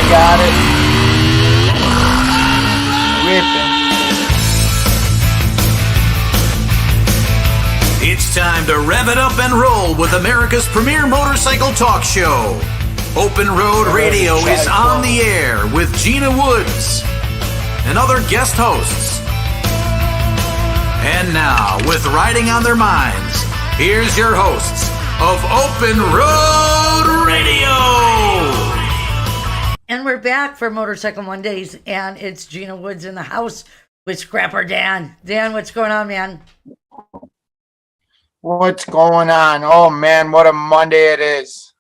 got it. Ripping. It's time to rev it up and roll with America's premier motorcycle talk show. Open Road Radio is on the air with Gina Woods and other guest hosts. And now, with riding on their minds, here's your hosts of Open Road Radio. And we're back for Motorcycle Mondays, and it's Gina Woods in the house with Scrapper Dan. Dan, what's going on, man? What's going on? Oh, man, what a Monday it is.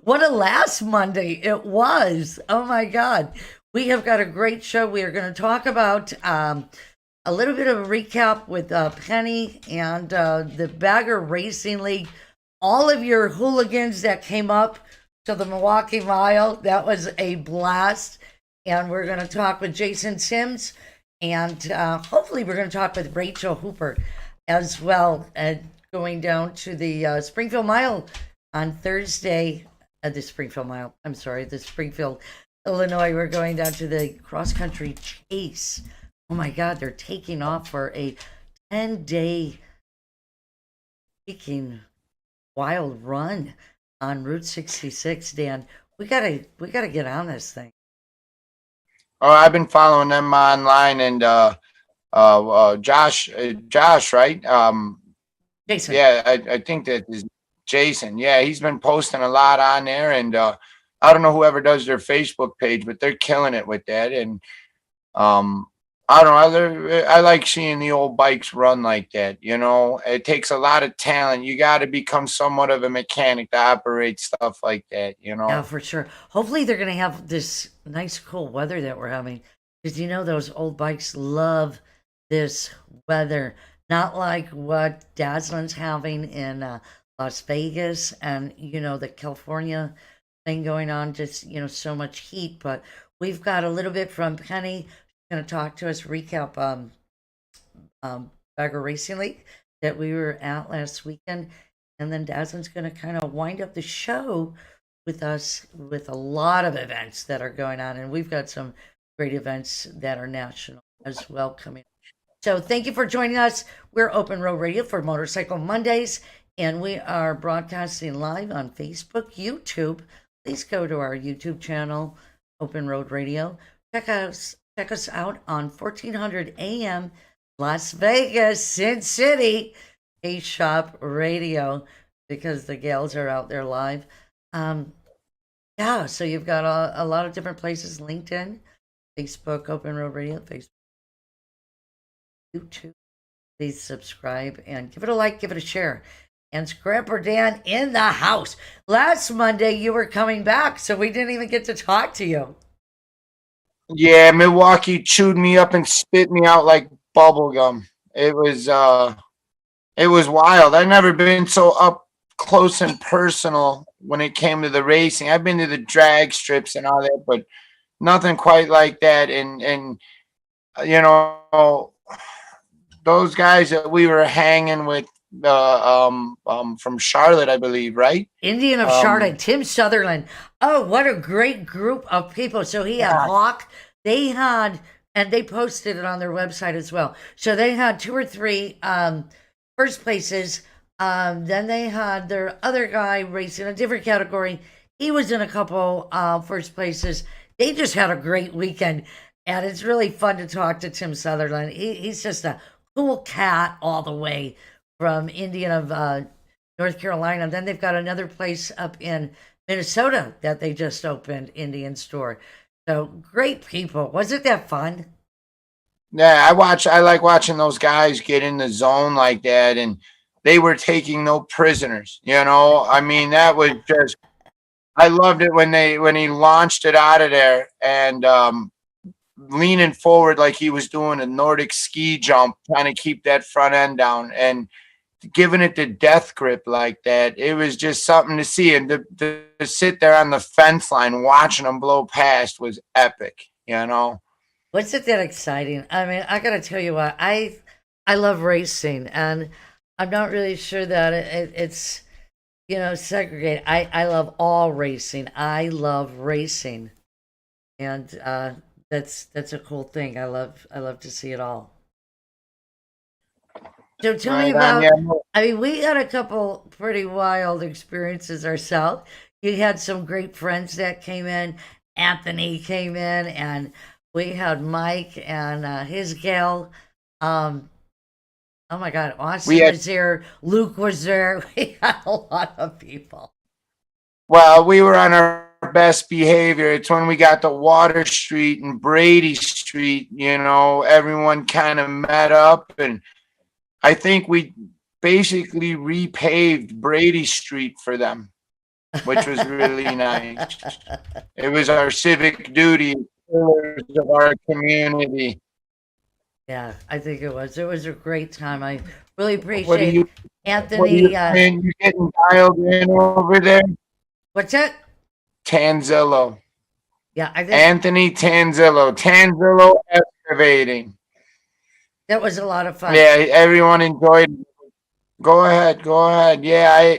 What a last Monday it was. Oh, my God. We have got a great show. We are going to talk about a little bit of a recap with Penny and the Bagger Racing League. All of your hooligans that came up to the Milwaukee Mile, that was a blast. And we're going to talk with Jason Sims, and hopefully we're going to talk with Rachel Hooper as well, going down to the Springfield Mile on Thursday. The Springfield, Illinois. We're going down to the cross-country chase. Oh my God, they're taking off for a 10-day freaking wild run on Route 66. Dan, we gotta get on this thing. Oh, I've been following them online, and Josh, right? Jason. Yeah, I think that is Jason. Yeah, he's been posting a lot on there, and I don't know whoever does their Facebook page, but they're killing it with that. And I don't know. I like seeing the old bikes run like that. You know, it takes a lot of talent. You got to become somewhat of a mechanic to operate stuff like that. You know. Yeah, for sure. Hopefully, they're gonna have this nice, cool weather that we're having, because you know those old bikes love this weather. Not like what Dazzlin's having in Las Vegas, and you know the California thing going on. Just so much heat. But we've got a little bit from Penny. Going to talk to us, recap Bagger Racing League that we were at last weekend, and then Dazzlin's going to kind of wind up the show with us with a lot of events that are going on, and we've got some great events that are national as well coming. So thank you for joining us. We're Open Road Radio for Motorcycle Mondays, and we are broadcasting live on Facebook, YouTube. Please go to our YouTube channel, Open Road Radio. Check us out on 1400 AM, Las Vegas, Sin City, A-Shop Radio, because the gals are out there live. Yeah, so you've got a lot of different places, LinkedIn, Facebook, Open Road Radio, Facebook, YouTube. Please subscribe and give it a like, give it a share. And Scrapper Dan in the house. Last Monday, you were coming back, so we didn't even get to talk to you. Yeah, Milwaukee chewed me up and spit me out like bubble gum. It was wild. I've never been so up close and personal when it came to the racing. I've been to the drag strips and all that, but nothing quite like that. And you know, those guys that we were hanging with from Charlotte, I believe, right? Indian of Charlotte, Tim Sutherland. Oh, what a great group of people. So he had Hawk. They had, and they posted it on their website as well. So they had 2 or 3 first places. Then they had their other guy racing a different category. He was in a couple first places. They just had a great weekend. And it's really fun to talk to Tim Sutherland. He's just a cool cat all the way from Indian of North Carolina. Then they've got another place up in Minnesota that they just opened, Indian store. So great people. Wasn't that fun? Yeah, I like watching those guys get in the zone like that, and they were taking no prisoners. You know, I mean, that was just, I loved it when he launched it out of there and leaning forward like he was doing a Nordic ski jump, trying to keep that front end down and giving it the death grip like that. It was just something to see, and to sit there on the fence line watching them blow past was epic. You know. Wasn't that exciting? I mean, I gotta tell you what, I love racing, and I'm not really sure that it's segregated. I love all racing. I love racing, and that's a cool thing. I love to see it all. So tell me Right on, about. yeah. I mean, we had a couple pretty wild experiences ourselves. You had some great friends that came in. Anthony came in, and we had Mike and his gal. Um, oh my God, We Austin had, was there. Luke was there. We had a lot of people. well, we were on our best behavior. It's when we got to Water Street and Brady Street, everyone kind of met up, and I think we basically repaved Brady Street for them, which was really nice. It was our civic duty, pillars of our community. Yeah, I think it was. It was a great time. I really What are appreciate you? What are you Anthony. saying? You getting dialed in over there? What's that? Tanzillo, Yeah, I think Anthony Tanzillo excavating. that was a lot of fun. Yeah, everyone enjoyed it. Go ahead, go ahead. Yeah,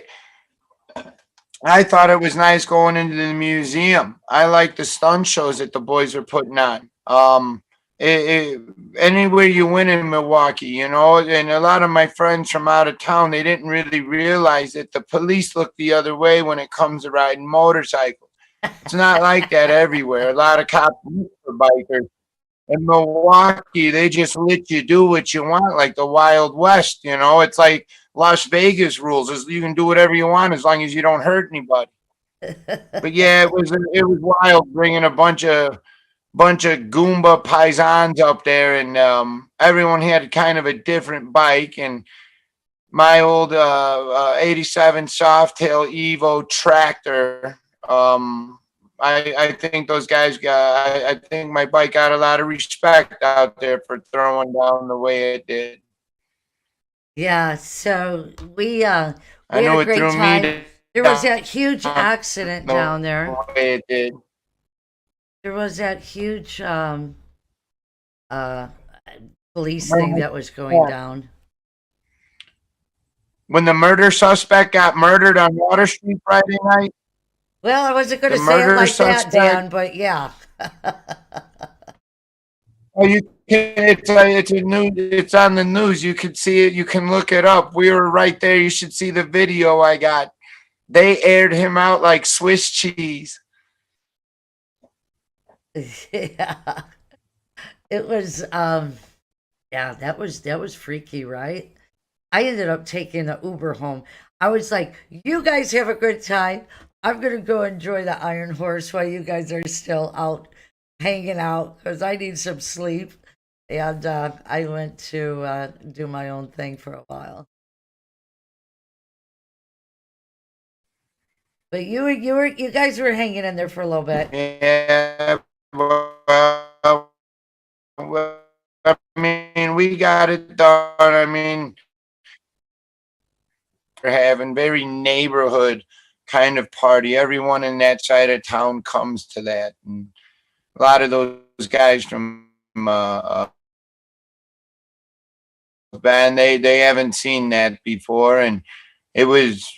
I thought it was nice going into the museum. I like the stunt shows that the boys are putting on. It, anywhere you went in Milwaukee, and a lot of my friends from out of town, they didn't really realize that the police look the other way when it comes to riding motorcycles. It's not like that everywhere. A lot of cops look for bikers. In Milwaukee, they just let you do what you want, like the Wild West. It's like Las Vegas rules. You can do whatever you want as long as you don't hurt anybody. But yeah, it was wild bringing a bunch of Goomba paisans up there, and everyone had kind of a different bike. And my old '87 Softail Evo tractor. I think those guys I think my bike got a lot of respect out there for throwing down the way it did. Yeah, so we I had know a it great threw time. me There was down that huge accident the down there. way it did. There was that huge uh police thing that was going down. When the murder suspect got murdered on Water Street Friday night, Well, I wasn't going the to say it murder like that, suspect. Dan, but yeah. Oh, you can. It's a new. It's on the news. You can see it. You can look it up. We were right there. You should see the video I got. They aired him out like Swiss cheese. Yeah. It was yeah, that was freaky, right? I ended up taking the Uber home. I was like, "You guys have a good time. I'm gonna go enjoy the Iron Horse while you guys are still out hanging out because I need some sleep." And I went to do my own thing for a while. But you guys were hanging in there for a little bit. Yeah. Well, I mean, we got it done. I mean, we're having very neighborhood kind of party. Everyone in that side of town comes to that, and a lot of those guys from band they haven't seen that before, and it was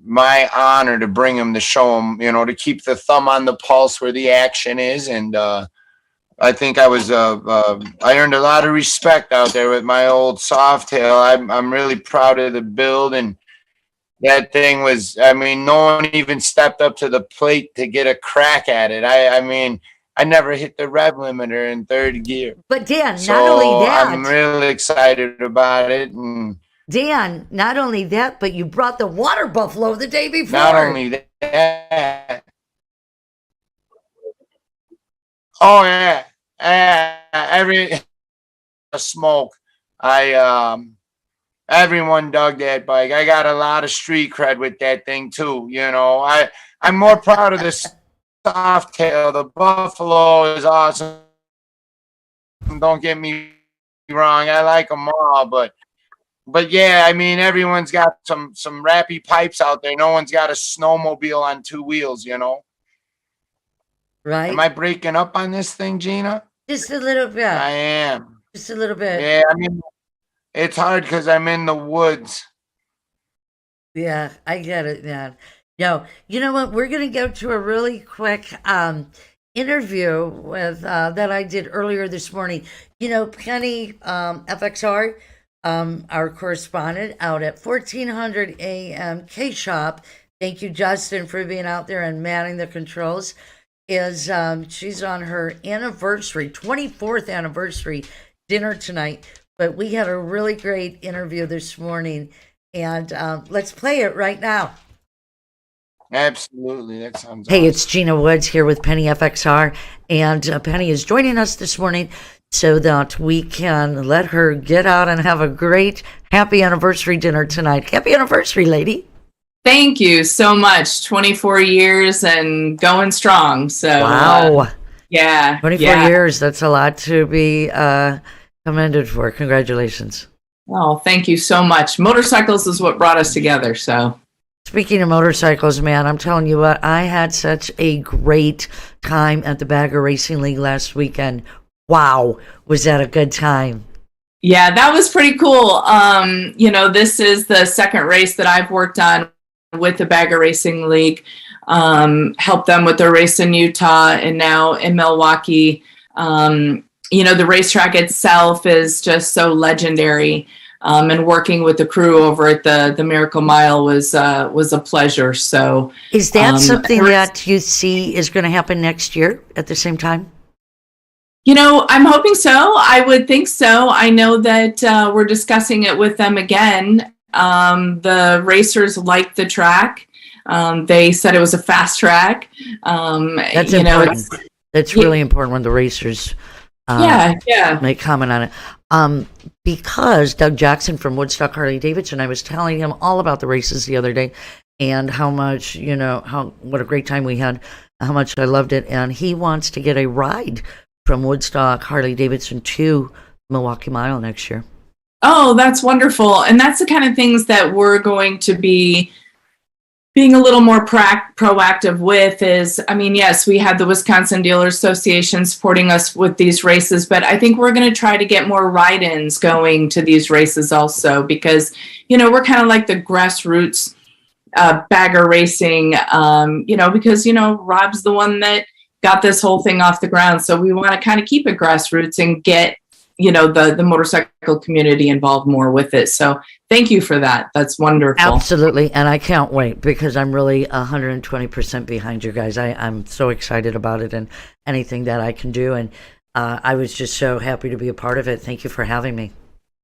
my honor to bring them to show them, to keep the thumb on the pulse where the action is, and I think I earned a lot of respect out there with my old Softail. I'm really proud of the build, and that thing was. I mean, no one even stepped up to the plate to get a crack at it. I mean, I never hit the rev limiter in third gear. But Dan, So not only I'm that, really excited about it, and Dan, not only that, but you brought the water buffalo the day before. not only that. Oh yeah, every smoke. Everyone dug that bike. I got a lot of street cred with that thing too. I'm more proud of this Softail. The Buffalo is awesome. Don't get me wrong. I like them all, but yeah, I mean, everyone's got some rappy pipes out there. No one's got a snowmobile on two wheels. Right? Am I breaking up on this thing, Gina? Just a little bit. I am. Just a little bit. Yeah, I mean, it's hard because I'm in the woods. Yeah, I get it, man. No, you know what? We're gonna go to a really quick interview with that I did earlier this morning. You know, Penny FXR, our correspondent out at 1400 AM K Shop. Thank you, Justin, for being out there and manning the controls. Is she's on her anniversary, 24th anniversary dinner tonight. But we had a really great interview this morning, and let's play it right now. Absolutely. That sounds Hey, awesome. it's Gina Woods here with Penny FXR, and Penny is joining us this morning so that we can let her get out and have a great happy anniversary dinner tonight. Happy anniversary, lady. Thank you so much. 24 years and going strong. So Wow. yeah. 24 yeah. years, that's a lot to be commended for. Congratulations. Oh, thank you so much. Motorcycles is what brought us together. So Speaking of motorcycles, man, I'm telling you what, I had such a great time at the Bagger Racing League last weekend. Wow, was that a good time? yeah, that was pretty cool. This is the second race that I've worked on with the Bagger Racing League. Helped them with their race in Utah and now in Milwaukee. The racetrack itself is just so legendary. And working with the crew over at the Miracle Mile was a pleasure. So, Is that something that you see is going to happen next year at the same time? I'm hoping so. I would think so. I know that we're discussing it with them again. The racers liked the track. They said it was a fast track. That's important. That's really important when the racers make comment on it. Because Doug Jackson from Woodstock Harley Davidson, I was telling him all about the races the other day and how much, what a great time we had, how much I loved it. And he wants to get a ride from Woodstock Harley Davidson to Milwaukee Mile next year. Oh, that's wonderful. And that's the kind of things that we're going to be being a little more proactive with is, yes, we had the Wisconsin Dealer Association supporting us with these races, but I think we're going to try to get more ride-ins going to these races also because, we're kind of like the grassroots bagger racing, because, Rob's the one that got this whole thing off the ground. So we want to kind of keep it grassroots and get, the motorcycle community involved more with it. So thank you for that. That's wonderful. Absolutely. And I can't wait because I'm really 120% behind you guys. I'm so excited about it and anything that I can do. And I was just so happy to be a part of it. Thank you for having me.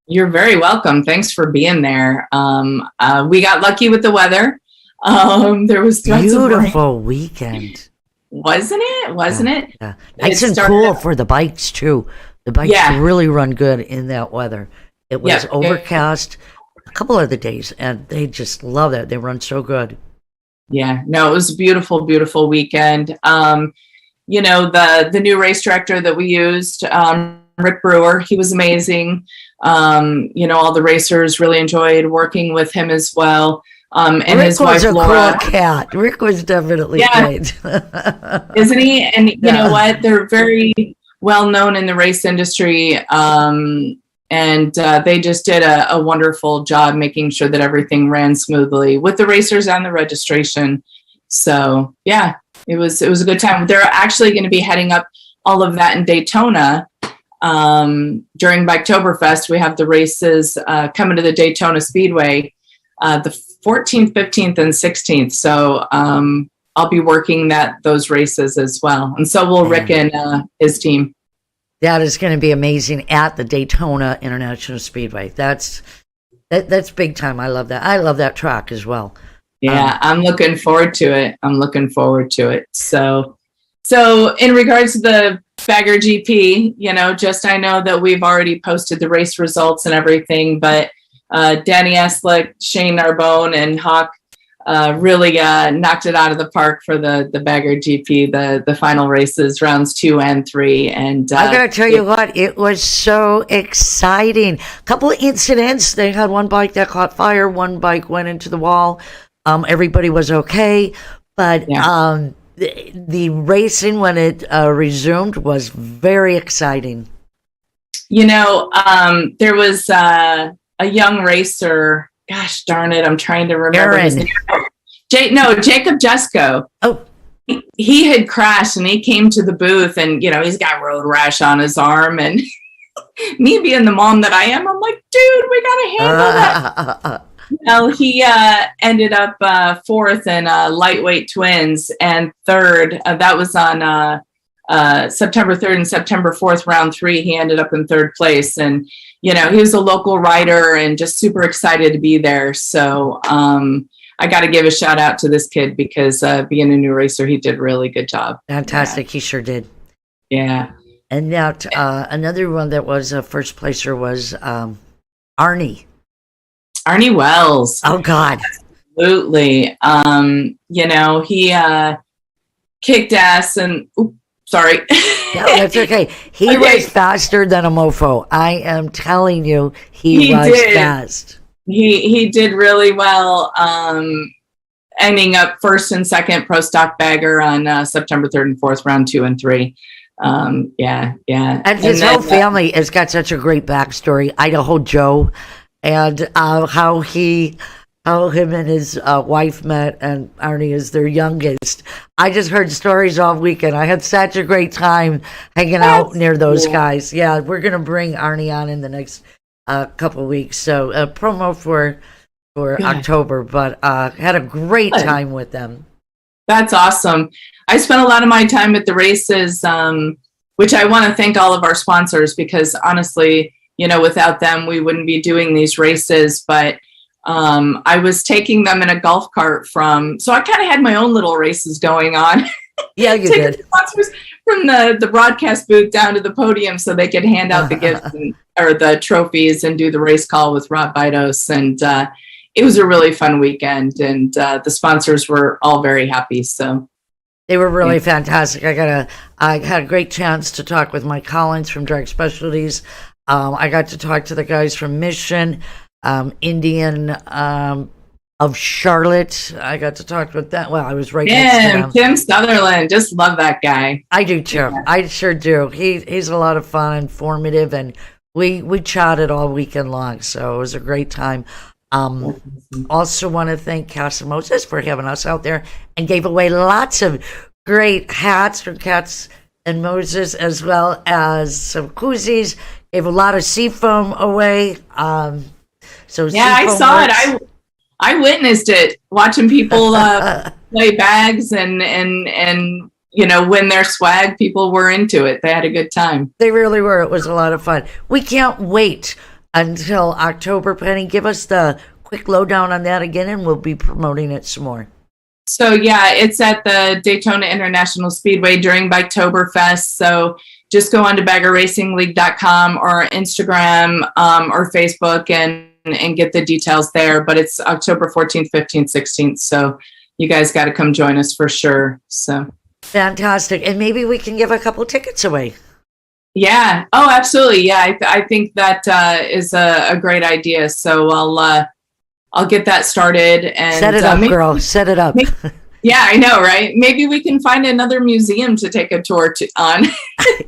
You're very welcome. Thanks for being there. We got lucky with the weather. There was beautiful weekend. Wasn't it? Yeah. Nice and cool for the bikes too. The bikes really run good in that weather. It was overcast a couple of the days, and they just love it. They run so good. Yeah, no, it was a beautiful, beautiful weekend. The new race director that we used, Rick Brewer, he was amazing. All the racers really enjoyed working with him as well. And Rick his wife, was a Laura. cool cat. Rick was definitely great. Isn't he? And you know what? They're very well known in the race industry. And they just did a wonderful job making sure that everything ran smoothly with the racers and the registration. So yeah, it was a good time. They're actually going to be heading up all of that in Daytona. During Biketoberfest, we have the races coming to the Daytona Speedway the 14th, 15th, and 16th. So I'll be working those races as well. And so will Rick and his team. That is going to be amazing at the Daytona International Speedway. That's big time. I love that. I love that track as well. Yeah, I'm looking forward to it. So in regards to the Bagger GP, I know that we've already posted the race results and everything, but Danny Eslick, Shane Narbonne, and Hawk really knocked it out of the park for the Bagger GP, the final races, rounds 2 and 3. And I gotta tell you what, it was so exciting. A couple of incidents. They had one bike that caught fire, one bike went into the wall. Everybody was okay, but the racing when it resumed was very exciting. There was a young racer. Gosh darn it, I'm trying to remember his name. Jacob Jesko. Oh, he had crashed and he came to the booth and, he's got road rash on his arm. And me being the mom that I am, I'm like, dude, we got to handle that. He ended up fourth in lightweight twins and third. That was on September 3rd and September 4th, round 3. He ended up in third place. And, he was a local rider and just super excited to be there. So I got to give a shout out to this kid because being a new racer, he did a really good job. Fantastic. He sure did. Yeah. And that another one that was a first placer was Arnie. Arnie Wells. Oh, God. Absolutely. He kicked ass and, sorry. No, that's okay. He was faster than a mofo. I am telling you, he was fast. He did really well, ending up first and second pro stock bagger on September 3rd and 4th, round 2 and 3. Yeah. And his whole family has got such a great backstory. Idaho Joe, and how him and his wife met, and Arnie is their youngest. I just heard stories all weekend. I had such a great time hanging out near those guys. Yeah, we're gonna bring Arnie on in the next couple of weeks. So promo for October, but had a great time with them. That's awesome. I spent a lot of my time at the races, which I want to thank all of our sponsors because honestly, without them, we wouldn't be doing these races. But I was taking them in a golf cart so I kind of had my own little races going on. Yeah, you did. Sponsors from the broadcast booth down to the podium so they could hand out the gifts or the trophies and do the race call with Rob Bidos. And it was a really fun weekend, and the sponsors were all very happy. So they were really fantastic. I had a great chance to talk with Mike Collins from Drag Specialties. I got to talk to the guys from Mission, Indian of Charlotte. I got to talk with that. Well, I was right next to them. Tim Sutherland, just love that guy. I do too. Yeah. I sure do. He's a lot of fun, informative, and we chatted all weekend long. So it was a great time. Also want to thank Casa Moses for having us out there and gave away lots of great hats from Cats and Moses, as well as some koozies. Gave a lot of seafoam away. So yeah, I saw it. I witnessed it, watching people play bags and win their swag. People were into it. They had a good time. They really were. It was a lot of fun. We can't wait until October. Penny, give us the quick lowdown on that again, and we'll be promoting it some more. So yeah, it's at the Daytona International Speedway during Biketoberfest. So just go on to baggerracingleague.com or Instagram or Facebook and get the details there. But it's October 14th, 15th, 16th. So you guys got to come join us for sure. So fantastic. And maybe we can give a couple tickets away. Yeah. Oh, absolutely. Yeah. I think that is a great idea. So I'll get that started and set it up, girl. Set it up. Yeah, I know, right? Maybe we can find another museum to take a tour on.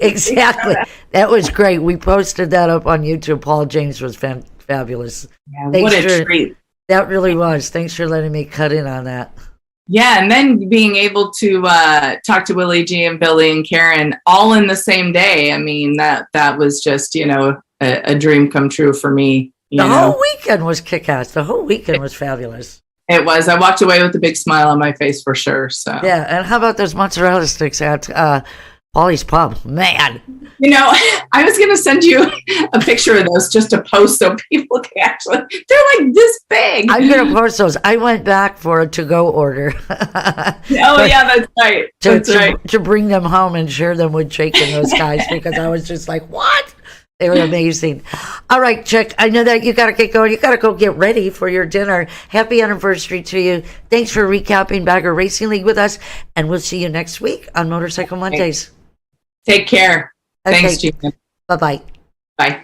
Exactly. That was great. We posted that up on YouTube. Paul James was fabulous. Yeah, what a treat. That really was. Thanks for letting me cut in on that. Yeah, and then being able to talk to Willie G and Billy and Karen all in the same day. I mean, that was just, a dream come true for me. The whole weekend was kick-ass. The whole weekend was fabulous. It was. I walked away with a big smile on my face for sure. So yeah, and how about those mozzarella sticks at Paulie's Pub? Man, I was gonna send you a picture of those just to post so people can actually. They're like this big. I'm gonna post those. I went back for a to-go order. Oh yeah, that's right. That's right. To bring them home and share them with Jake and those guys because I was just like, what? They were amazing. All right, Chick, I know that you got to get going. You got to go get ready for your dinner. Happy anniversary to you. Thanks for recapping Bagger Racing League with us, and we'll see you next week on Motorcycle Mondays. Take care. Okay. Thanks, Gina. Bye-bye. Bye.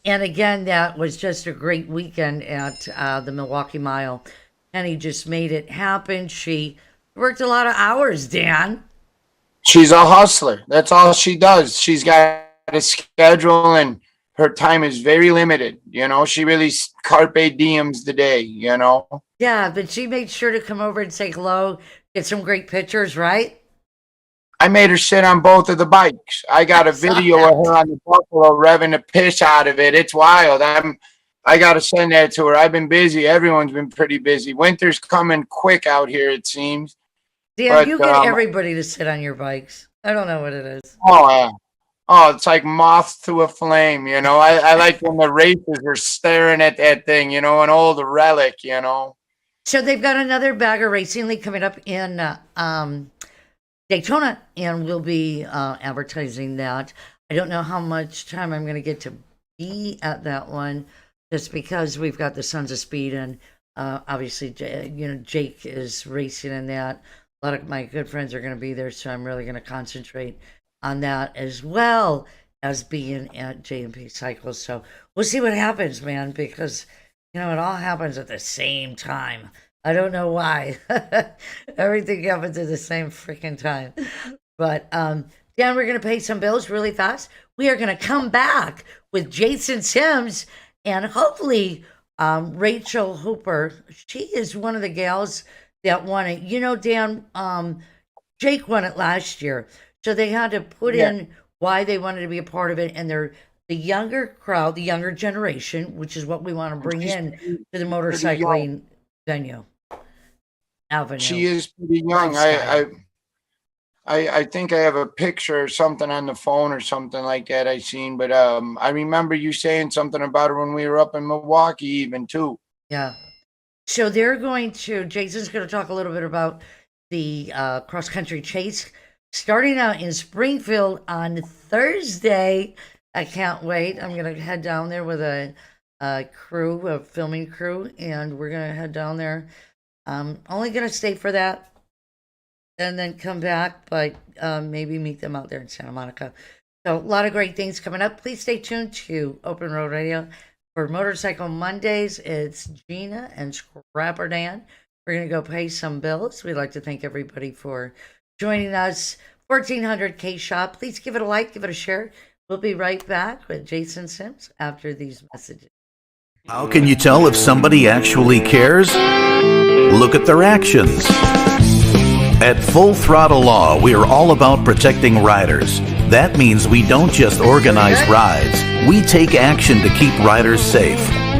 And again, that was just a great weekend at the Milwaukee Mile. Penny just made it happen. She worked a lot of hours, Dan. She's a hustler. That's all she does. She's got a schedule and her time is very limited. You know, she really carpe diems the day, you know. Yeah, but she made sure to come over and say hello, get some great pictures, right? I made her sit on both of the bikes. I got a video of her on the Buffalo revving the piss out of it. It's wild. I got to send that to her. I've been busy. Everyone's been pretty busy. Winter's coming quick out here, it seems. Dan, you get everybody to sit on your bikes. I don't know what it is. Oh, yeah. Oh, it's like moth to a flame, you know. I like when the racers are staring at that thing, you know, an old relic, you know. So they've got another Bagger Racing League coming up in Daytona, and we'll be advertising that. I don't know how much time I'm going to get to be at that one, just because we've got the Sons of Speed, and obviously, Jake is racing in that. A lot of my good friends are going to be there, so I'm really going to concentrate on that, as well as being at JMP Cycles. So we'll see what happens, man, because it all happens at the same time. I don't know why. Everything happens at the same freaking time. But Dan, we're going to pay some bills really fast. We are going to come back with Jason Sims and hopefully Rachel Hooper. She is one of the gals that won it. Dan, Jake won it last year. So they had to put in why they wanted to be a part of it. And they're the younger crowd, the younger generation, which is what we want to bring in to the motorcycling avenue. She is pretty young. I think I have a picture or something on the phone or something like that I seen. But I remember you saying something about her when we were up in Milwaukee even too. Yeah. So Jason's going to talk a little bit about the cross-country chase starting out in Springfield on Thursday. I can't wait. I'm going to head down there with a filming crew, and we're going to head down there. Only going to stay for that and then come back, but maybe meet them out there in Santa Monica. So a lot of great things coming up. Please stay tuned to Open Road Radio for Motorcycle Mondays. It's Gina and Scrapper Dan. We're going to go pay some bills. We'd like to thank everybody for joining us. 1400 K Shop. Please give it a like, give it a share. We'll be right back with Jason Sims after these messages. How can you tell if somebody actually cares? Look at their actions. At Full Throttle Law, we are all about protecting riders. That means we don't just organize rides. We take action to keep riders safe.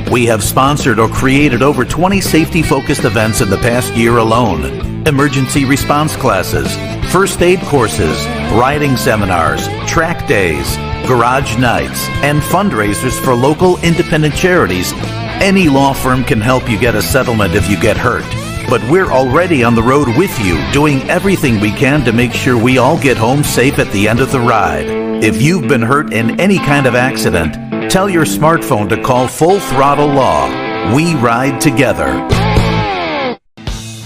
We have sponsored or created over 20 safety-focused events in the past year alone. Emergency response classes, first aid courses, riding seminars, track days, garage nights, and fundraisers for local independent charities. Any law firm can help you get a settlement if you get hurt. But we're already on the road with you, doing everything we can to make sure we all get home safe at the end of the ride. If you've been hurt in any kind of accident, tell your smartphone to call Full Throttle Law. We ride together.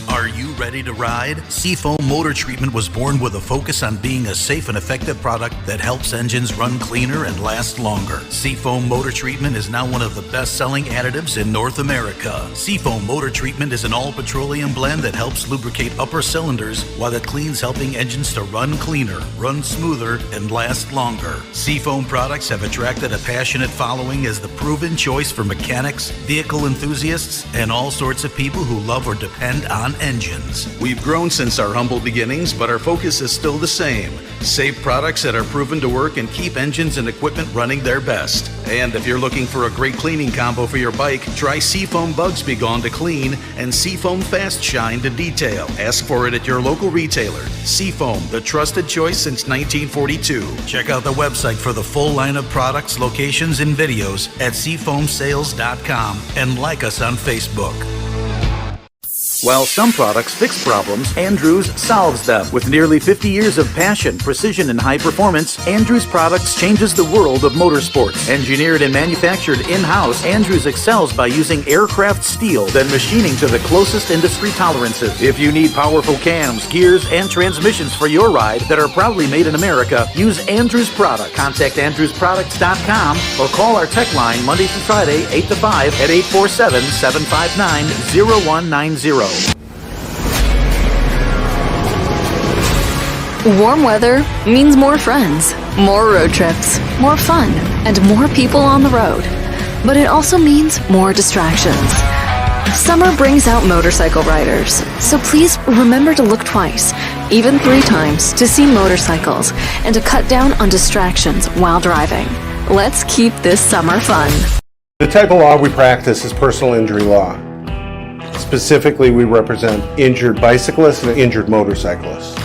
Are you ready to ride? Seafoam Motor Treatment was born with a focus on being a safe and effective product that helps engines run cleaner and last longer. Seafoam Motor Treatment is now one of the best-selling additives in North America. Seafoam Motor Treatment is an all-petroleum blend that helps lubricate upper cylinders while it cleans, helping engines to run cleaner, run smoother, and last longer. Seafoam products have attracted a passionate following as the proven choice for mechanics, vehicle enthusiasts, and all sorts of people who love or depend on engines. We've grown since our humble beginnings, but our focus is still the same. Safe products that are proven to work and keep engines and equipment running their best. And if you're looking for a great cleaning combo for your bike, try Seafoam Bugs Be Gone to clean and Seafoam Fast Shine to detail. Ask for it at your local retailer. Seafoam, the trusted choice since 1942. Check out the website for the full line of products, locations, and videos at seafoamsales.com and like us on Facebook. While some products fix problems, Andrews solves them. With nearly 50 years of passion, precision, and high performance, Andrews Products changes the world of motorsports. Engineered and manufactured in-house, Andrews excels by using aircraft steel, then machining to the closest industry tolerances. If you need powerful cams, gears, and transmissions for your ride that are proudly made in America, use Andrews Products. Contact AndrewsProducts.com or call our tech line Monday through Friday, 8 to 5 at 847-759-0190. Warm weather means more friends, more road trips, more fun, and more people on the road. But it also means more distractions. Summer brings out motorcycle riders, so please remember to look twice, even 3 times, to see motorcycles and to cut down on distractions while driving. Let's keep this summer fun. The type of law we practice is personal injury law. Specifically, we represent injured bicyclists and injured motorcyclists.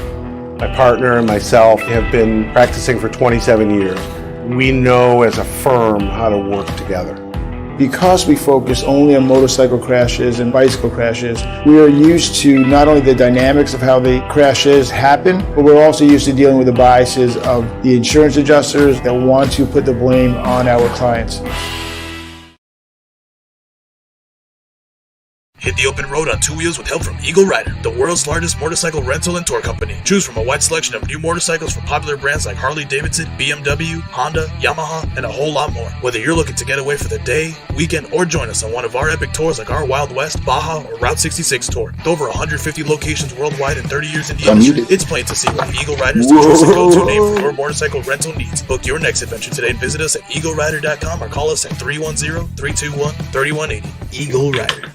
My partner and myself have been practicing for 27 years. We know as a firm how to work together. Because we focus only on motorcycle crashes and bicycle crashes, we are used to not only the dynamics of how the crashes happen, but we're also used to dealing with the biases of the insurance adjusters that want to put the blame on our clients. Hit the open road on 2 wheels with help from Eagle Rider, the world's largest motorcycle rental and tour company. Choose from a wide selection of new motorcycles from popular brands like Harley-Davidson, BMW, Honda, Yamaha, and a whole lot more. Whether you're looking to get away for the day, weekend, or join us on one of our epic tours like our Wild West, Baja, or Route 66 tour. With over 150 locations worldwide and 30 years in the industry, it's plain to see why Eagle Rider is the trusted go-to name for your motorcycle rental needs. Book your next adventure today and visit us at eaglerider.com or call us at 310-321-3180. Eagle Rider.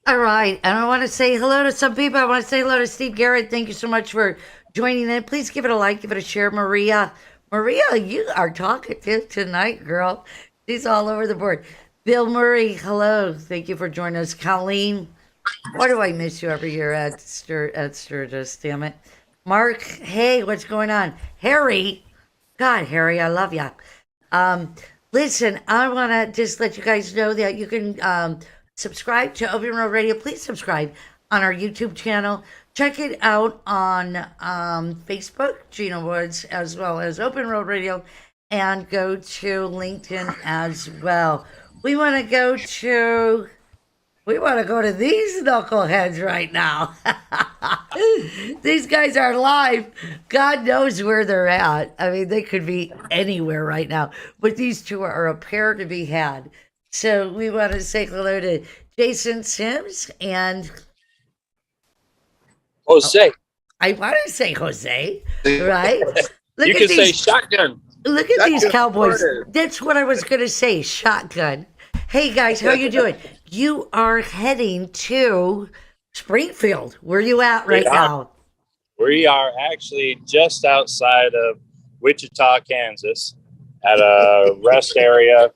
All right. And I want to say hello to some people. I want to say hello to Steve Garrett. Thank you so much for joining in. Please give it a like, give it a share. Maria, you are talkative tonight, girl. She's all over the board. Bill Murray, hello. Thank you for joining us. Colleen, why do I miss you every year at Sturgis? Damn it. Mark, hey, what's going on? Harry, God, Harry, I love ya. Listen, I want to just let you guys know that you can subscribe to Open Road Radio. Please subscribe on our YouTube channel. Check it out on Facebook, Gina Woods, as well as Open Road Radio, and go to LinkedIn as well. We want to go to these knuckleheads right now. These guys are live. God knows where they're at. I mean, they could be anywhere right now, but these two are a pair to be had. So we want to say hello to Jason Sims and Jose. I want to say Jose, right? You can say shotgun. Look at these cowboys. That's what I was going to say, shotgun. Hey, guys, how you doing? You are heading to Springfield. Where are you at right now? We are actually just outside of Wichita, Kansas, at a rest area.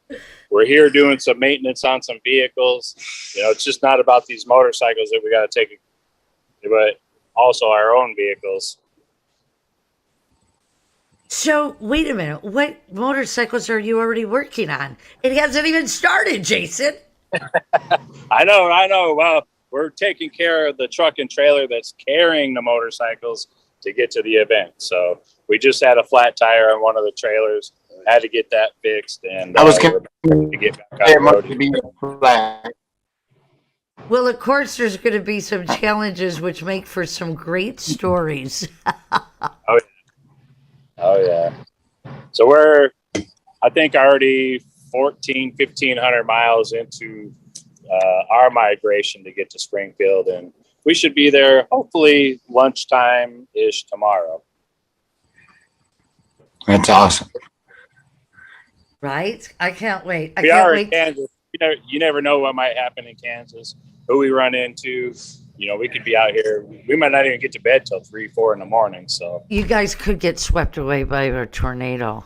We're here doing some maintenance on some vehicles. You know, it's just not about these motorcycles that we got to take, but also our own vehicles. So, wait a minute. What motorcycles are you already working on? It hasn't even started, Jason. I know. Well, we're taking care of the truck and trailer that's carrying the motorcycles to get to the event. So we just had a flat tire on one of the trailers. Had to get that fixed, and I was to get back on the road. Well, of course, there's going to be some challenges which make for some great stories. Oh yeah. So we're, I think, already 1,500 miles into our migration to get to Springfield, and we should be there hopefully lunchtime-ish tomorrow. That's awesome. Right? I can't wait. We are in Kansas. You never know what might happen in Kansas, who we run into. You know, we could be out here. We might not even get to bed till 3, 4 in the morning. So you guys could get swept away by a tornado.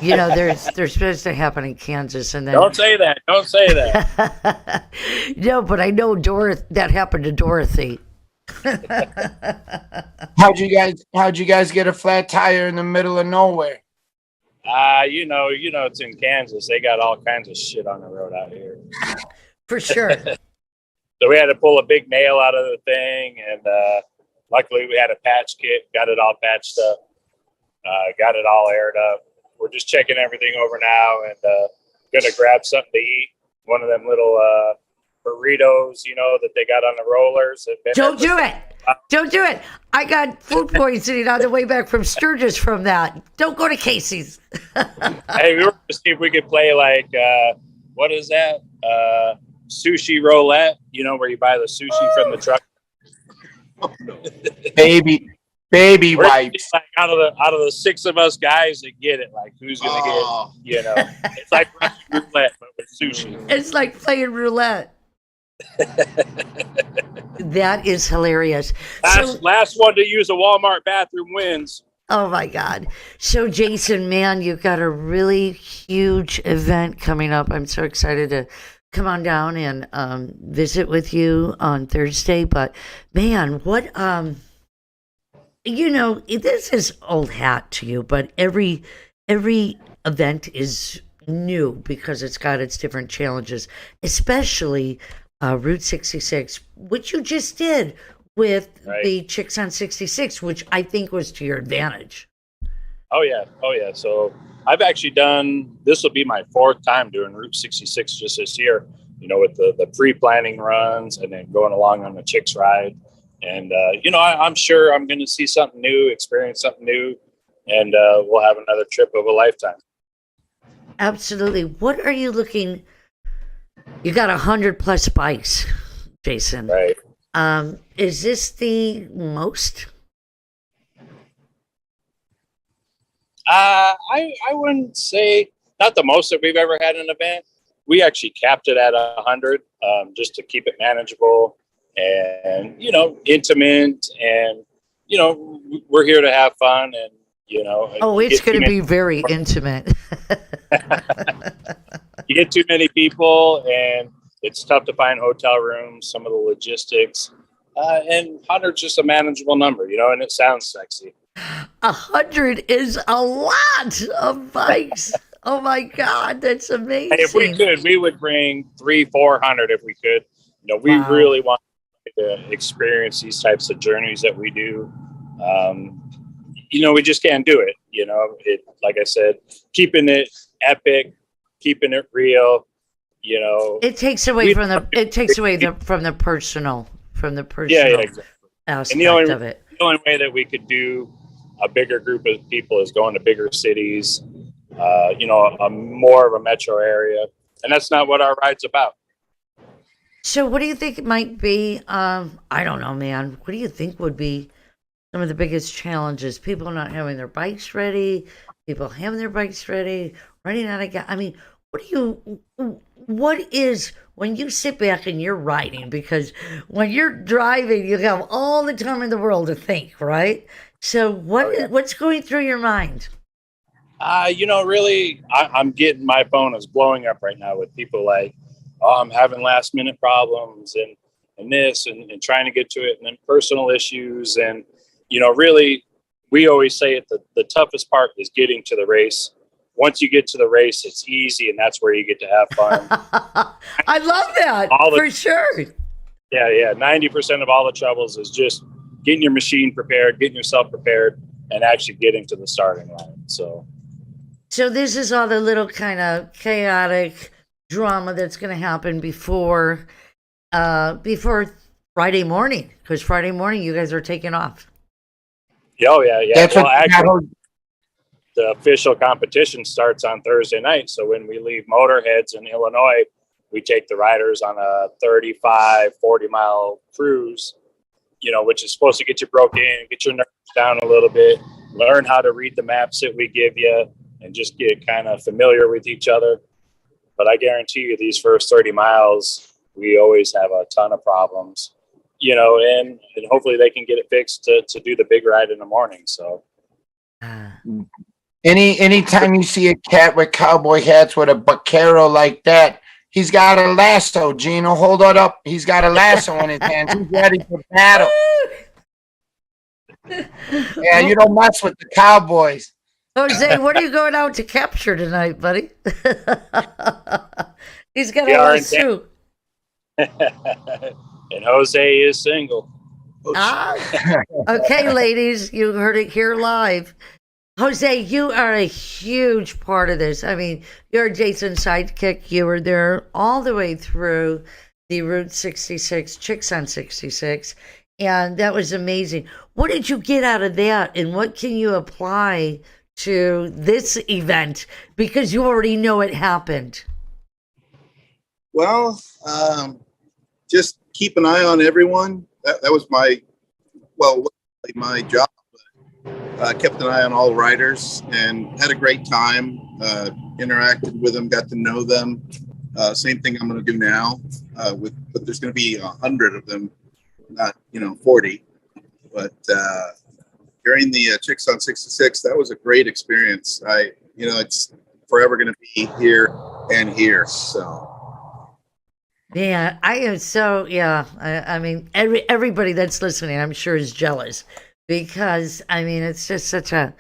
You know, they're supposed to happen in Kansas, and then don't say that. Don't say that. No, but I know that happened to Dorothy. How'd you guys get a flat tire in the middle of nowhere? You know, it's in Kansas. They got all kinds of shit on the road out here. For sure. So we had to pull a big nail out of the thing, and luckily we had a patch kit, got it all patched up, got it all aired up. We're just checking everything over now and gonna grab something to eat. One of them little burritos, you know, that they got on the rollers. Don't do it. Don't do it. I got food poisoning on the way back from Sturgis from that. Don't go to Casey's. Hey, we were to see if we could play like, what is that? Sushi roulette, you know, where you buy the sushi from the truck. baby We're wipes. like out of the 6 of us guys that get it, like who's gonna Oh. get? You know, it's like Russian roulette but with sushi. It's like playing roulette. That is hilarious. Last one to use a Walmart bathroom wins. Oh my God. So, Jason, man, you've got a really huge event coming up. I'm so excited to come on down and visit with you on Thursday. But, man, what, this is old hat to you, but every event is new because it's got its different challenges, especially Route 66, which you just did with the Chicks on 66, which I think was to your advantage. Oh yeah. So I've actually this will be my 4th time doing Route 66 just this year, with the pre-planning runs and then going along on the Chicks ride. And, I'm sure I'm going to see something new, experience something new, and we'll have another trip of a lifetime. Absolutely. What are you looking? You got 100+ bikes, Jason. Right. Is this the most? I wouldn't say not the most that we've ever had an event. We actually capped it at 100, just to keep it manageable and intimate, and we're here to have fun, and it's going to be very intimate. You get too many people, and it's tough to find hotel rooms. Some of the logistics, and 100's just a manageable number, and it sounds sexy. 100 is a lot of bikes. Oh my God, that's amazing. Hey, if we could, we would bring 300-400 if we could. We really want to experience these types of journeys that we do. We just can't do it. Like I said, keeping it epic, keeping it real. It takes away from the personal exactly. aspect And of it. The only way that we could do a bigger group of people is going to bigger cities, a more of a metro area, and that's not what our ride's about. So what do you think it might be? I don't know, man. What do you think would be some of the biggest challenges? People not having their bikes ready, people having their bikes ready, running out of gas. I mean, what is when you sit back and you're riding? Because when you're driving, you have all the time in the world to think, right? So what's going through your mind? Really, I'm getting, my phone is blowing up right now with people like, I'm having last minute problems and this and trying to get to it, and then personal issues. And, really, we always say the toughest part is getting to the race. Once you get to the race, it's easy, and that's where you get to have fun. I love that, for sure. Yeah. 90% of all the troubles is just getting your machine prepared, getting yourself prepared, and actually getting to the starting line. So this is all the little kind of chaotic drama that's going to happen before Friday morning, because Friday morning you guys are taking off. Oh yeah. That's actually, the official competition starts on Thursday night. So when we leave Motorheads in Illinois, we take the riders on a 35, 40-mile cruise, which is supposed to get you broke in, get your nerves down a little bit, learn how to read the maps that we give you, and just get kind of familiar with each other. But I guarantee you these first 30 miles, we always have a ton of problems, and hopefully they can get it fixed to do the big ride in the morning. So anytime you see a cat with cowboy hats with a vaquero like that, he's got a lasso, Gino. Hold it up. He's got a lasso in his hand. He's ready for battle. Yeah, you don't mess with the cowboys. Jose, what are you going out to capture tonight, buddy? He's got a lasso. And Jose is single. Okay, ladies, you heard it here live. Jose, you are a huge part of this. I mean, you're Jason's sidekick. You were there all the way through the Route 66, Chicks on 66, and that was amazing. What did you get out of that, and what can you apply to this event? Because you already know it happened. Well, just keep an eye on everyone. That was my well, my job. Kept an eye on all riders and had a great time. Interacted with them, got to know them. Same thing I'm going to do now. But there's going to be 100 of them, not 40. But during the Chicks on 66, that was a great experience. It's forever going to be here and here. So. Yeah, I am so, yeah. I mean, everybody that's listening, I'm sure, is jealous because, I mean, it's just such a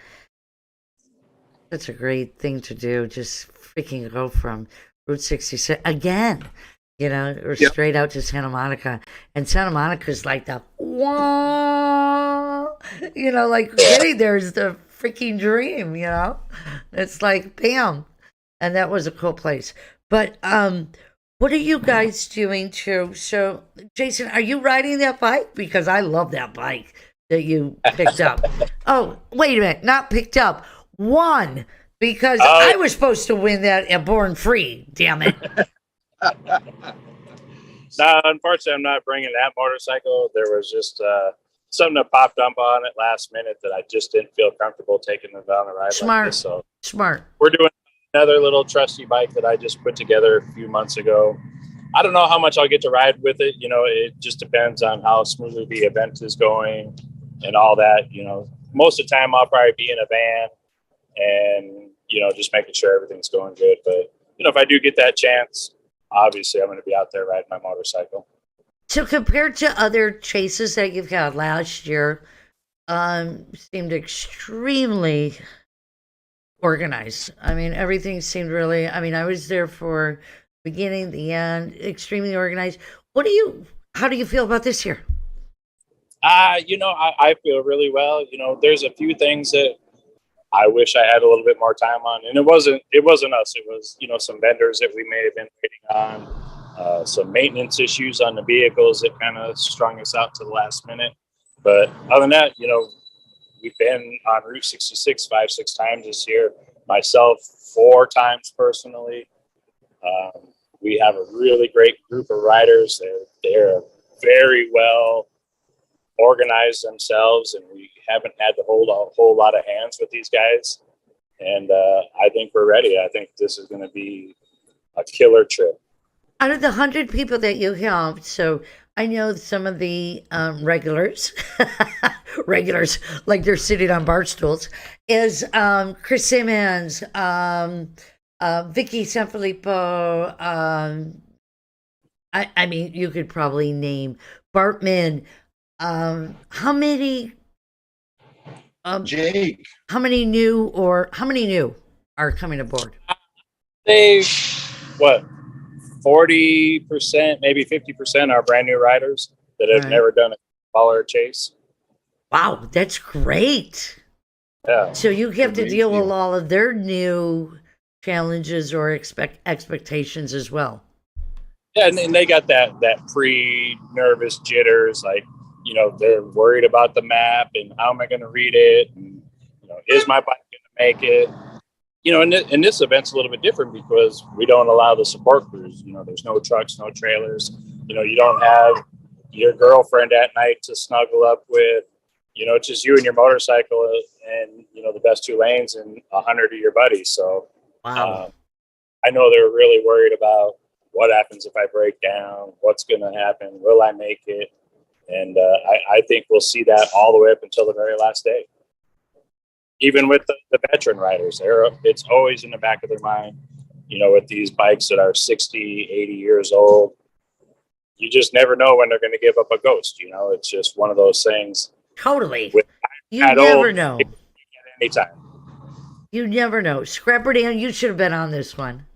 great thing to do. Just freaking go from Route 66 again, or Yep. straight out to Santa Monica. And Santa Monica's like the, whoa, like getting there is the freaking dream, It's like, bam. And that was a cool place. But, what are you guys doing too? So, Jason, are you riding that bike? Because I love that bike that you picked up. Oh, wait a minute. Not picked up. Won. Because I was supposed to win that at Born Free. Damn it. No, unfortunately, I'm not bringing that motorcycle. There was just something that popped up on it last minute that I just didn't feel comfortable taking it on a ride Smart. like this. So Smart. we're doing another little trusty bike that I just put together a few months ago. I don't know how much I'll get to ride with it. It just depends on how smoothly the event is going and all that. Most of the time I'll probably be in a van and, just making sure everything's going good. But, if I do get that chance, obviously I'm going to be out there riding my motorcycle. So compared to other chases that you've had last year, seemed extremely organized. I mean, everything seemed really, I was there for beginning, the end, extremely organized. How do you feel about this year? I feel really well. There's a few things that I wish I had a little bit more time on, and it wasn't us. It was, some vendors that we may have been waiting on, some maintenance issues on the vehicles that kind of strung us out to the last minute. But other than that, we've been on Route 66 5-6 times this year. Myself, 4 times personally. We have a really great group of riders. They're very well organized themselves, and we haven't had to hold a whole lot of hands with these guys. And I think we're ready. I think this is going to be a killer trip. Out of the 100 people that you helped, so I know some of the regulars, like they're sitting on bar stools, is Chris Simmons, Vicky Sanfilippo. I mean, you could probably name Bartman. How many? Jake. How many new are coming aboard? They, 40%, maybe 50% are brand new riders that have never done a baller chase. Wow, that's great. Yeah. So you have to deal with all of their new challenges or expectations as well. Yeah, and they got that pre-nervous jitters, like, they're worried about the map and how am I going to read it? And, is my bike going to make it? And this event's a little bit different because we don't allow the support crews. There's no trucks, no trailers. You don't have your girlfriend at night to snuggle up with. It's just you and your motorcycle and, the best 2 lanes and 100 of your buddies. So wow. I know they're really worried about what happens if I break down, what's going to happen, will I make it? And I think we'll see that all the way up until the very last day. Even with the veteran riders, it's always in the back of their mind, with these bikes that are 60, 80 years old. You just never know when they're going to give up a ghost. It's just one of those things. Totally. You never know. Anytime. You never know. Scrapper Dan, you should have been on this one.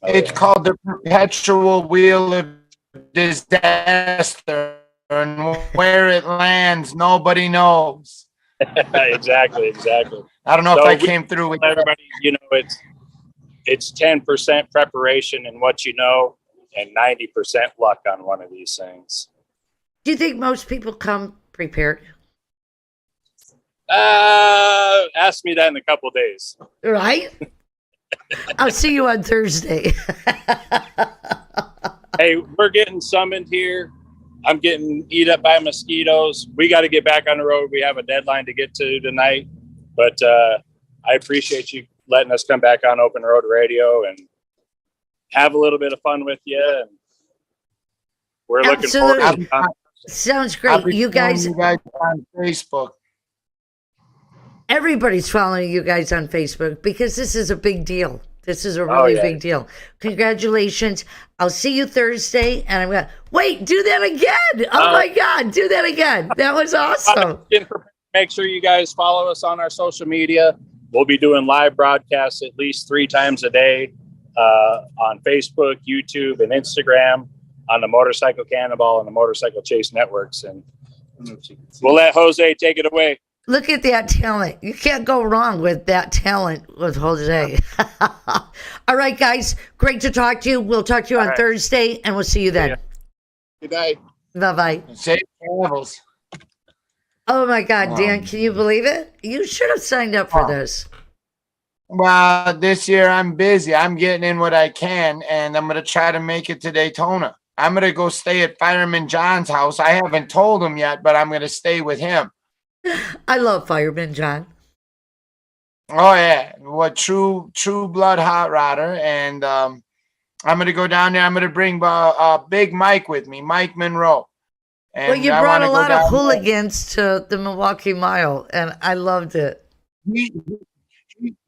It's called the perpetual wheel of disaster, and where it lands, nobody knows. Exactly. I don't know if I came through with everybody. It's 10% preparation and what you know, and 90% luck on one of these things. Do you think most people come prepared? Ask me that in a couple of days. Right? I'll see you on Thursday. Hey, we're getting summoned here I'm getting eat up by mosquitoes. We got to get back on the road. We have a deadline to get to tonight, but I appreciate you letting us come back on Open Road Radio and have a little bit of fun with you. And we're looking forward to it. Sounds great. You guys on Facebook. Everybody's following you guys on Facebook because this is a big deal. This is a really big deal. Congratulations. I'll see you Thursday. And I'm going to wait, do that again. Oh my God, do that again. That was awesome. Make sure you guys follow us on our social media. We'll be doing live broadcasts at least 3 times a day on Facebook, YouTube, and Instagram on the Motorcycle Cannonball and the Motorcycle Chase networks. And we'll let Jose take it away. Look at that talent. You can't go wrong with that talent with Jose. All right, guys. Great to talk to you. We'll talk to you on Thursday, and we'll see you then. Good night. Bye-bye. Safe travels. Oh, my God, Dan, can you believe it? You should have signed up for this. Well, this year I'm busy. I'm getting in what I can, and I'm going to try to make it to Daytona. I'm going to go stay at Fireman John's house. I haven't told him yet, but I'm going to stay with him. I love Fireman John. Oh yeah, what true blood hot rodder, and I'm gonna go down there. I'm gonna bring Big Mike with me, Mike Monroe. And well, you brought a lot of hooligans to the Milwaukee Mile, and I loved it.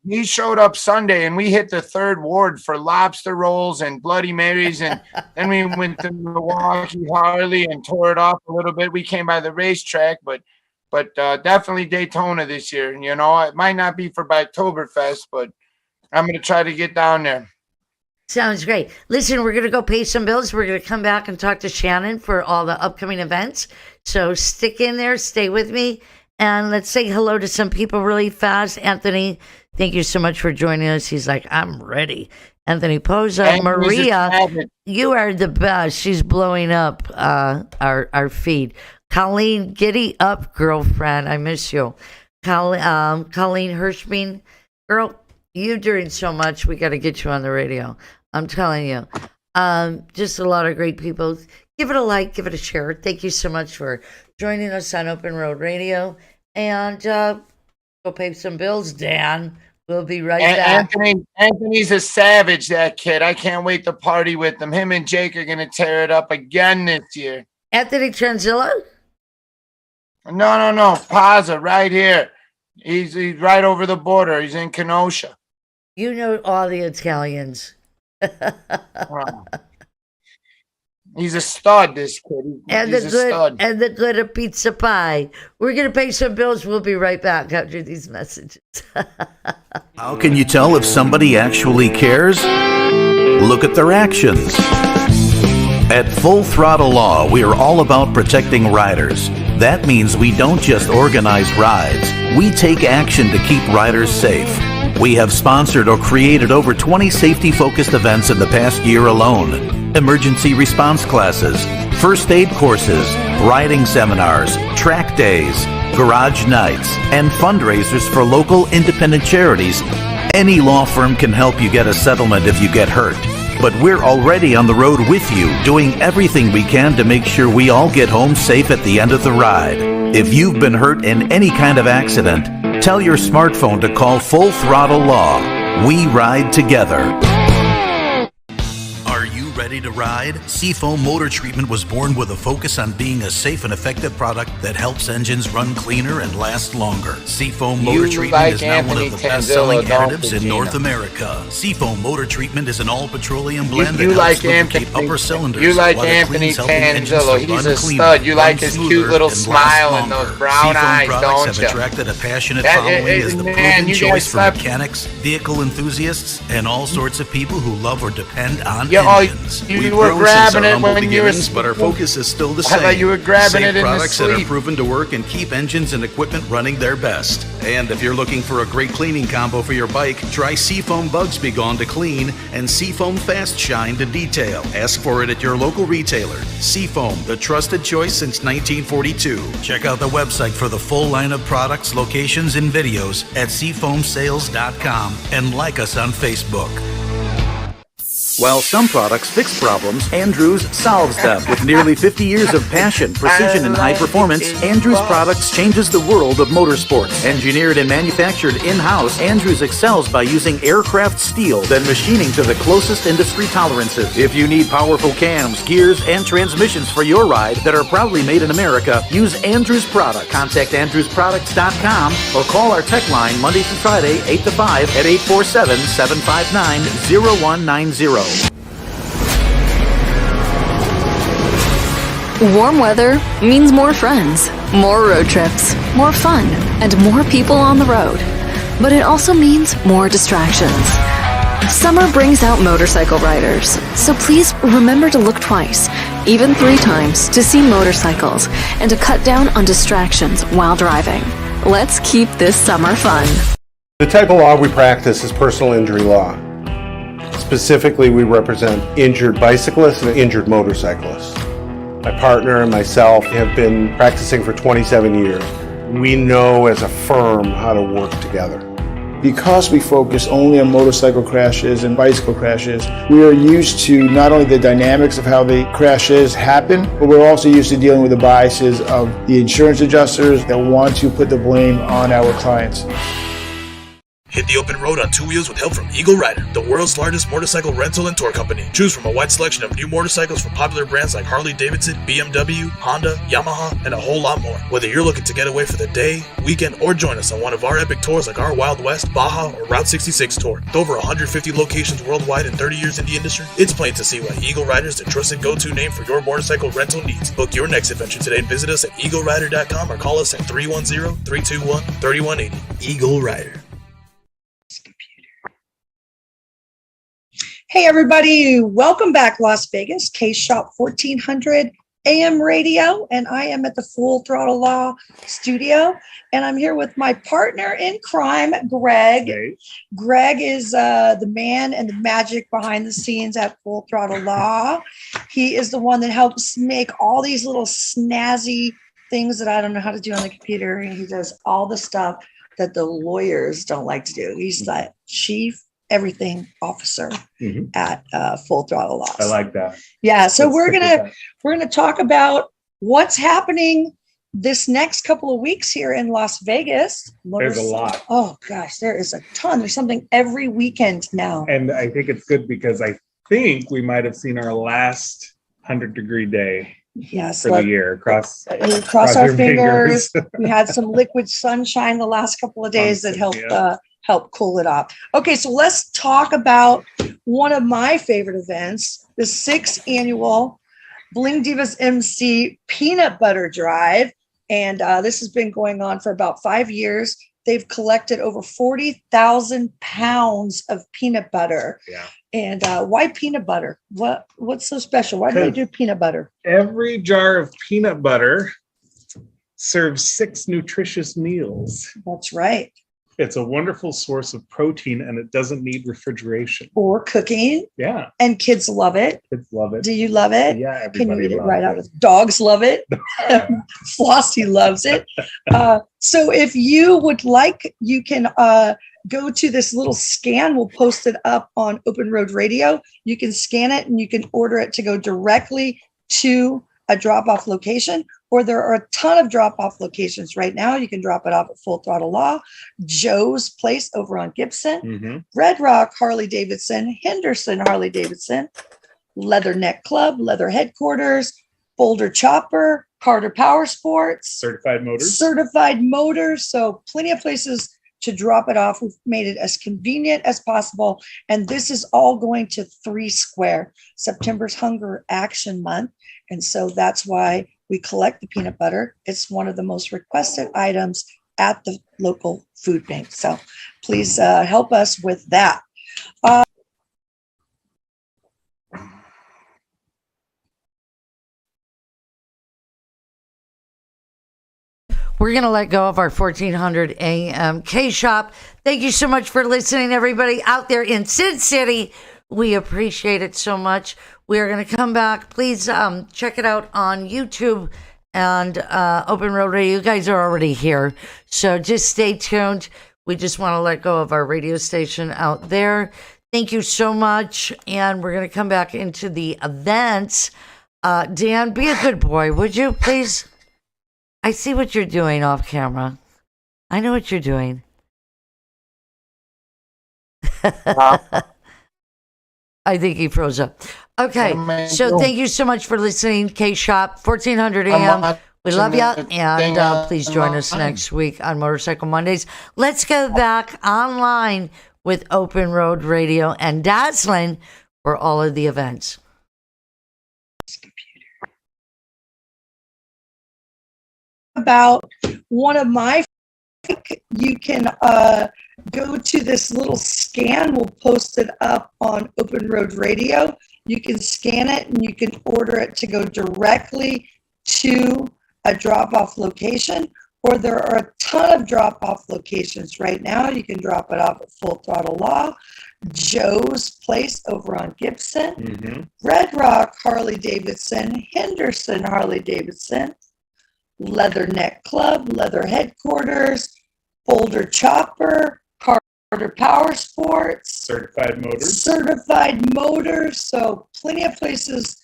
He showed up Sunday, and we hit the 3rd ward for lobster rolls and Bloody Marys, and then we went to Milwaukee Harley and tore it off a little bit. We came by the racetrack, but definitely Daytona this year. You know, it might not be for Oktoberfest, but I'm going to try to get down there. Sounds great. Listen, we're going to go pay some bills. We're going to come back and talk to Shannon for all the upcoming events. So stick in there, stay with me, and let's say hello to some people really fast. Anthony, thank you so much for joining us. He's like, I'm ready. Anthony Poza, Maria, you are the best. She's blowing up our feed. Colleen, giddy up, girlfriend. I miss you. Colleen Hirschbein, girl, you're doing so much. We got to get you on the radio. I'm telling you. Just a lot of great people. Give it a like, give it a share. Thank you so much for joining us on Open Road Radio. And go pay some bills, Dan. We'll be right back. Anthony's a savage, that kid. I can't wait to party with him. Him and Jake are going to tear it up again this year. Anthony Tranzilla? No. Pazza, right here. He's right over the border. He's in Kenosha. You know all the Italians. He's a stud, this kid. He's a stud. And the good pizza pie. We're going to pay some bills. We'll be right back after these messages. How can you tell if somebody actually cares? Look at their actions. At Full Throttle Law, we are all about protecting riders. That means we don't just organize rides. We take action to keep riders safe. We have sponsored or created over 20 safety-focused events in the past year alone. Emergency response classes, first aid courses, riding seminars, track days, garage nights, and fundraisers for local independent charities. Any law firm can help you get a settlement if you get hurt. But we're already on the road with you, doing everything we can to make sure we all get home safe at the end of the ride. If you've been hurt in any kind of accident, tell your smartphone to call Full Throttle Law. We ride together. Are you ready to ride? Seafoam Motor Treatment was born with a focus on being a safe and effective product that helps engines run cleaner and last longer. Seafoam Motor Treatment is now one of the best-selling additives in North America. Seafoam Motor Treatment is an all-petroleum blend that helps lubricate upper cylinders. You like Anthony Tanzillo. He's a stud. You like his cute little smile and those brown eyes, don't you? Have attracted a passionate following as the proven choice for mechanics, vehicle enthusiasts, and all sorts of people who love or depend on engines. You were grabbing it when you were, but our focus is still the same. I thought you were grabbing it in the products that are sleep. proven to work and keep engines and equipment running their best. And if you're looking for a great cleaning combo for your bike, try Seafoam Bugs Be Gone to clean and Seafoam Fast Shine to detail. Ask for it at your local retailer. Seafoam, the trusted choice since 1942. Check out the website for the full line of products, locations, and videos at seafoamsales.com and like us on Facebook. While some products fix problems, Andrews solves them. With nearly 50 years of passion, precision, and high performance, Andrews Products changes the world of motorsports. Engineered and manufactured in-house, Andrews excels by using aircraft steel, then machining to the closest industry tolerances. If you need powerful cams, gears, and transmissions for your ride that are proudly made in America, use Andrews Products. Contact AndrewsProducts.com or call our tech line Monday through Friday, 8 to 5 at 847-759-0190. Warm weather means more friends, more road trips, more fun, and more people on the road. But it also means more distractions. Summer brings out motorcycle riders, so please remember to look twice, even 3 times, to see motorcycles and to cut down on distractions while driving. Let's keep this summer fun. The type of law we practice is personal injury law. Specifically, we represent injured bicyclists and injured motorcyclists. My partner and myself have been practicing for 27 years. We know as a firm how to work together. Because we focus only on motorcycle crashes and bicycle crashes, we are used to not only the dynamics of how the crashes happen, but we're also used to dealing with the biases of the insurance adjusters that want to put the blame on our clients. Hit the open road on 2 wheels with help from Eagle Rider, the world's largest motorcycle rental and tour company. Choose from a wide selection of new motorcycles from popular brands like Harley Davidson, BMW, Honda, Yamaha, and a whole lot more. Whether you're looking to get away for the day, weekend, or join us on one of our epic tours like our Wild West, Baja, or Route 66 tour. With over 150 locations worldwide and 30 years in the industry, it's plain to see why Eagle Rider is the trusted go-to name for your motorcycle rental needs. Book your next adventure today and visit us at EagleRider.com or call us at 310-321-3180. Eagle Rider. Hey everybody, welcome back Las Vegas, K-Shop 1400 AM radio, and I am at the Full Throttle Law studio, and I'm here with my partner in crime, Greg. Hey. Greg is the man and the magic behind the scenes at Full Throttle Law. He is the one that helps make all these little snazzy things that I don't know how to do on the computer, and he does all the stuff that the lawyers don't like to do. He's the chief everything officer at Full Throttle Law. I like that. Yeah, so we're gonna talk about what's happening this next couple of weeks here in Las Vegas. There's a lot. Oh gosh, there is a ton. There's something every weekend now. And I think it's good because I think we might have seen our last 100-degree day. Yes, for the year. Cross our fingers. We had some liquid sunshine the last couple of days that helped help cool it off. Okay, so let's talk about one of my favorite events, the 6th annual Bling Divas MC Peanut Butter Drive. And this has been going on for about 5 years. They've collected over 40,000 pounds of peanut butter. Yeah. And why peanut butter? What's so special? Why do they do peanut butter? Every jar of peanut butter serves 6 nutritious meals. That's right. It's a wonderful source of protein, and it doesn't need refrigeration or cooking. Yeah. And kids love it. Kids love it. Do you love it? Yeah. Can you eat it right out of it? Dogs love it. Flossie loves it. So if you would like, you can go to this little scan. We'll post it up on Open Road Radio. You can scan it and you can order it to go directly to a drop-off location, or there are a ton of drop-off locations right now. You can drop it off at Full Throttle Law, Joe's Place over on Gibson, Red Rock Harley Davidson, Henderson Harley Davidson, Leather Neck Club, Leather Headquarters, Boulder Chopper, Carter Power Sports, Certified Motors. So plenty of places to drop it off. We've made it as convenient as possible. And this is all going to 3 Square, September's Hunger Action Month. And so that's why we collect the peanut butter. It's one of the most requested items at the local food bank. So please help us with that. We're going to let go of our 1400 AM K-Shop. Thank you so much for listening, everybody out there in Sin City. We appreciate it so much. We are going to come back. Please check it out on YouTube and Open Road Radio. You guys are already here, so just stay tuned. We just want to let go of our radio station out there. Thank you so much. And we're going to come back into the events. Dan, be a good boy, would you, please? I see what you're doing off camera. I know what you're doing. I think he froze up. Okay, so thank you so much for listening. K-Shop, 1400 AM. We love you, and please join us next week on Motorcycle Mondays. Let's go back online with Open Road Radio and Dazzling for all of the events. About one of my, you can go to this little scan. We'll post it up on Open Road Radio. You can scan it and you can order it to go directly to a drop-off location, or there are a ton of drop-off locations right now. You can drop it off at Full Throttle Law, Joe's Place over on Gibson, Red Rock Harley Davidson, Henderson Harley Davidson, Leatherneck Club, Leather Headquarters, Boulder Chopper, Carter Power Sports, Certified Motors. So plenty of places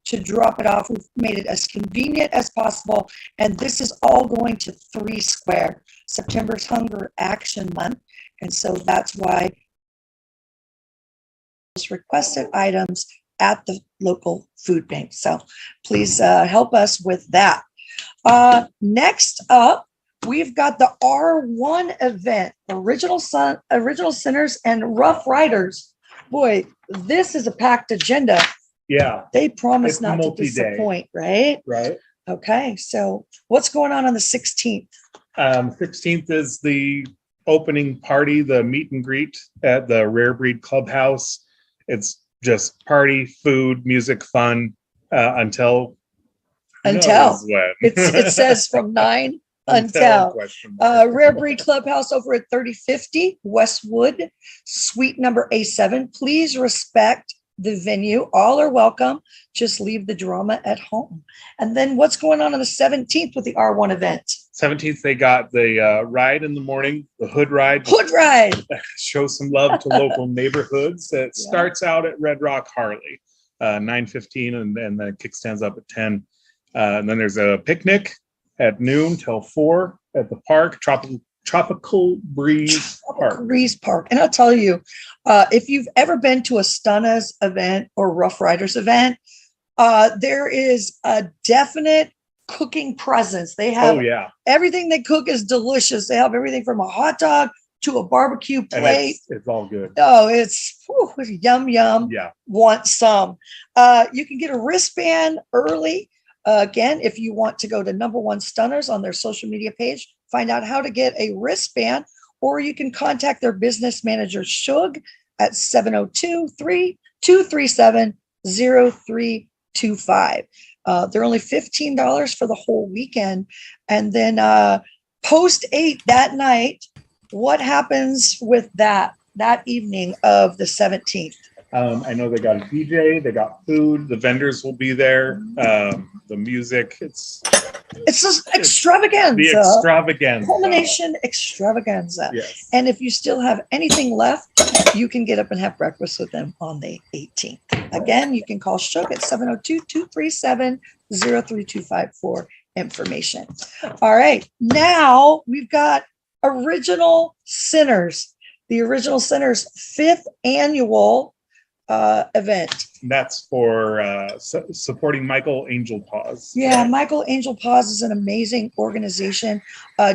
to drop it off. We've made it as convenient as possible. And this is all going to 3 Square. September's Hunger Action Month. And so that's why requested items at the local food bank. So please help us with that. Next up, we've got the R1 event, Original Sinners and Rough Riders. Boy, this is a packed agenda. Yeah. They promise It's not to multi-day. disappoint, right? Right. Okay, so what's going on the 16th? 16th is the opening party, the meet and greet at the Rare Breed Clubhouse. It's just party, food, music, fun until when. It says from 9 until Rare Breed Clubhouse over at 3050 Westwood, suite number A7. Please respect the venue. All are welcome. Just leave the drama at home. And then what's going on the 17th with the R1 event? 17th, they got the ride in the morning, the hood ride. Show some love to local neighborhoods. It starts out at Red Rock Harley, 9:15, and then the kickstands up at 10. And then there's a picnic at noon till 4 at the park, Tropical Breeze Park. And I'll tell you, if you've ever been to a Stunnas event or Rough Riders event, there is a definite cooking presence. They have everything they cook is delicious. They have everything from a hot dog to a barbecue plate. It's all good. Oh, it's yum, yum. Yeah. Want some. You can get a wristband early. Again, if you want to go to Number One Stunners on their social media page, find out how to get a wristband, or you can contact their business manager, Shug, at 702-327-0325. They're only $15 for the whole weekend. And then post 8 that night, what happens with that evening of the 17th? I know they got a DJ, they got food, the vendors will be there, the music. It's just extravaganza. The extravaganza. Culmination extravaganza. Yes. And if you still have anything left, you can get up and have breakfast with them on the 18th. Again, you can call Shug at 702-237-0325 for information. All right. Now we've got Original Sinners, the Original Sinners 5th annual event. And that's for supporting Michael Angel Paws. Yeah, Michael Angel Paws is an amazing organization.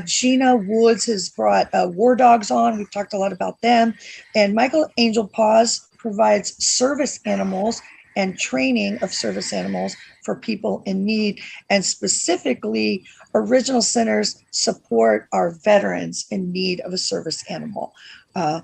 Gina Woods has brought War Dogs on. We've talked a lot about them. And Michael Angel Paws provides service animals and training of service animals for people in need. And specifically, Original Sinners support our veterans in need of a service animal. I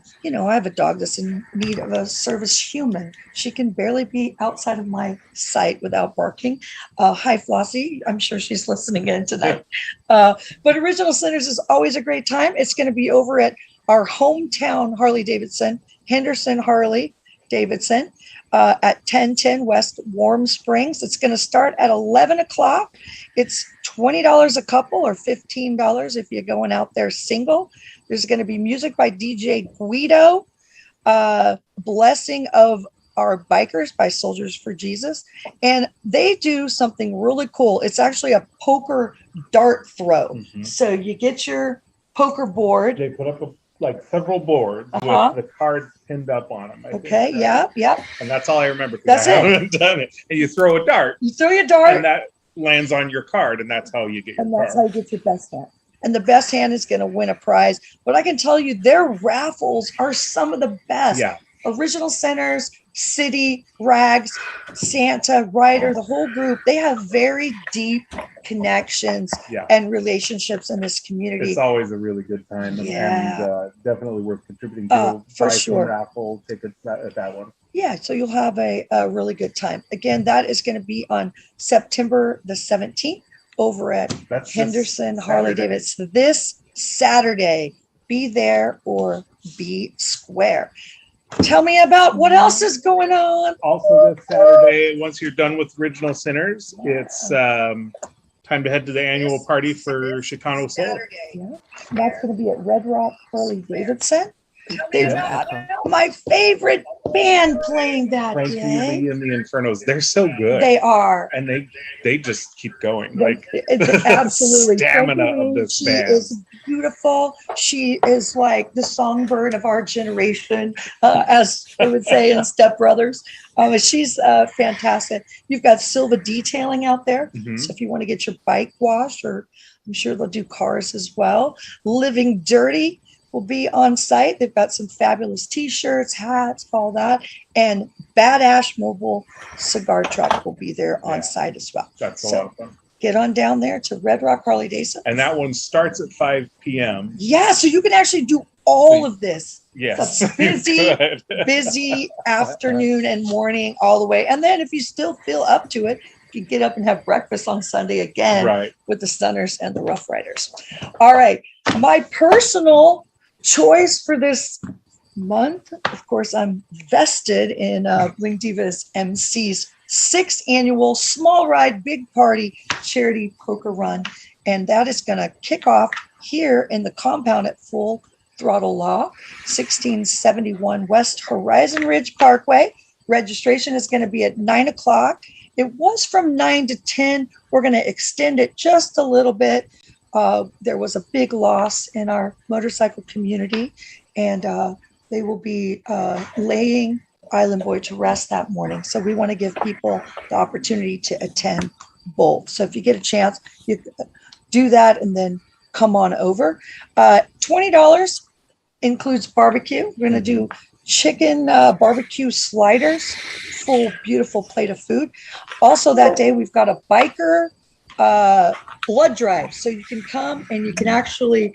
have a dog that's in need of a service human. She can barely be outside of my sight without barking. Hi, Flossie. I'm sure she's listening in tonight. But Original Sinners is always a great time. It's going to be over at our hometown Harley Davidson, Henderson Harley Davidson, at 1010 West Warm Springs. It's going to start at 11 o'clock. It's $20 a couple or $15 if you're going out there single. There's going to be music by DJ Guido, Blessing of Our Bikers by Soldiers for Jesus. And they do something really cool. It's actually a poker dart throw. Mhm. So you get your poker board. They put up several boards Uh-huh. with the cards pinned up on them. Okay, yeah. And that's all I remember That's because I it. haven't done it. And you throw a dart, You throw your dart. and that lands on your card, and that's how you get your And that's card. how you get your best hand. And the best hand is going to win a prize. But I can tell you, their raffles are some of the best. Yeah. Original Centers, City, Rags, Santa, Ryder, the whole group. They have very deep connections Yeah. and relationships in this community. It's always a really good time, and definitely worth contributing to. For Buy some sure. raffle tickets at that one. Yeah, so you'll have a really good time. Again, that is going to be on September the 17th over at That's this Henderson Harley Saturday. Davidson this Saturday. Be there or be square. Tell me about what else is going on. Also this Saturday, once you're done with Original Sinners, it's time to head to the annual party for Chicano Soul. Yeah. That's going to be at Red Rock Harley Davidson. They've got my favorite band playing that Frankie day. Lee and the Infernos, they're so good. They are. And they just keep going. It's absolutely stamina Frankie of Lee, this she band. is beautiful. She is like the songbird of our generation, as I would say in Step Brothers. She's fantastic. You've got Silva Detailing out there. Mhm. So if you want to get your bike washed, or I'm sure they'll do cars as well. Living Dirty will be on site. They've got some fabulous t-shirts, hats, all that. And Badass Mobile Cigar Truck will be there on site as well. That's a So lot of fun. get on down there to Red Rock Harley Davidson. And that one starts at 5 p.m. Yeah, so you can actually do all of this. Yes. It's a busy, Good. busy afternoon and morning all the way. And then if you still feel up to it, you can get up and have breakfast on Sunday again Right. with the Stunners and the Rough Riders. All right. My personal choice for this month, of course, I'm vested in Bling Divas MC's 6th annual Small Ride Big Party charity poker run. And that is going to kick off here in the compound at Full Throttle Law, 1671 West Horizon Ridge Parkway. Registration is going to be at 9 o'clock. It was from 9 to 10. We're going to extend it just a little bit. There was a big loss in our motorcycle community, and they will be laying Island Boy to rest that morning. So we want to give people the opportunity to attend both. So if you get a chance, you do that and then come on over. $20 includes barbecue. We're going to do chicken barbecue sliders, full beautiful plate of food. Also that day, we've got a biker blood drive. So you can come and you can actually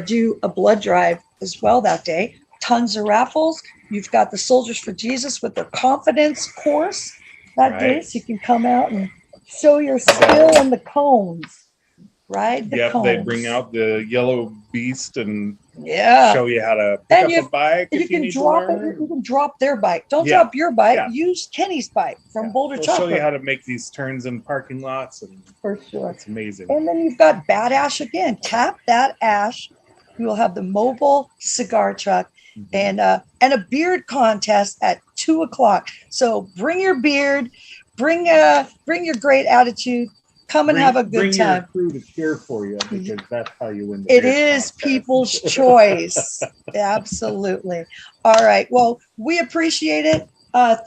do a blood drive as well that day. Tons of raffles. You've got the Soldiers for Jesus with their confidence course that day. Right. So you can come out and show your skill in the cones. Right? The Yep, cones. they bring out the yellow beast and Yeah. show you how to And pick up a bike You if you can need drop to it. learn. You can drop their bike. Don't Yeah. drop your bike. Yeah. Use Kenny's bike from Boulder They'll show Chocolate. you how to make these turns in parking lots, and For sure. it's amazing. And then you've got Bad Ash again. Tap that ash. We will have the mobile cigar truck and a beard contest at 2 o'clock. So bring your beard, bring your great attitude. Come and have a good bring time. Your crew to cheer for you because that's how you win. It is people's choice. Absolutely. All right. Well, we appreciate it.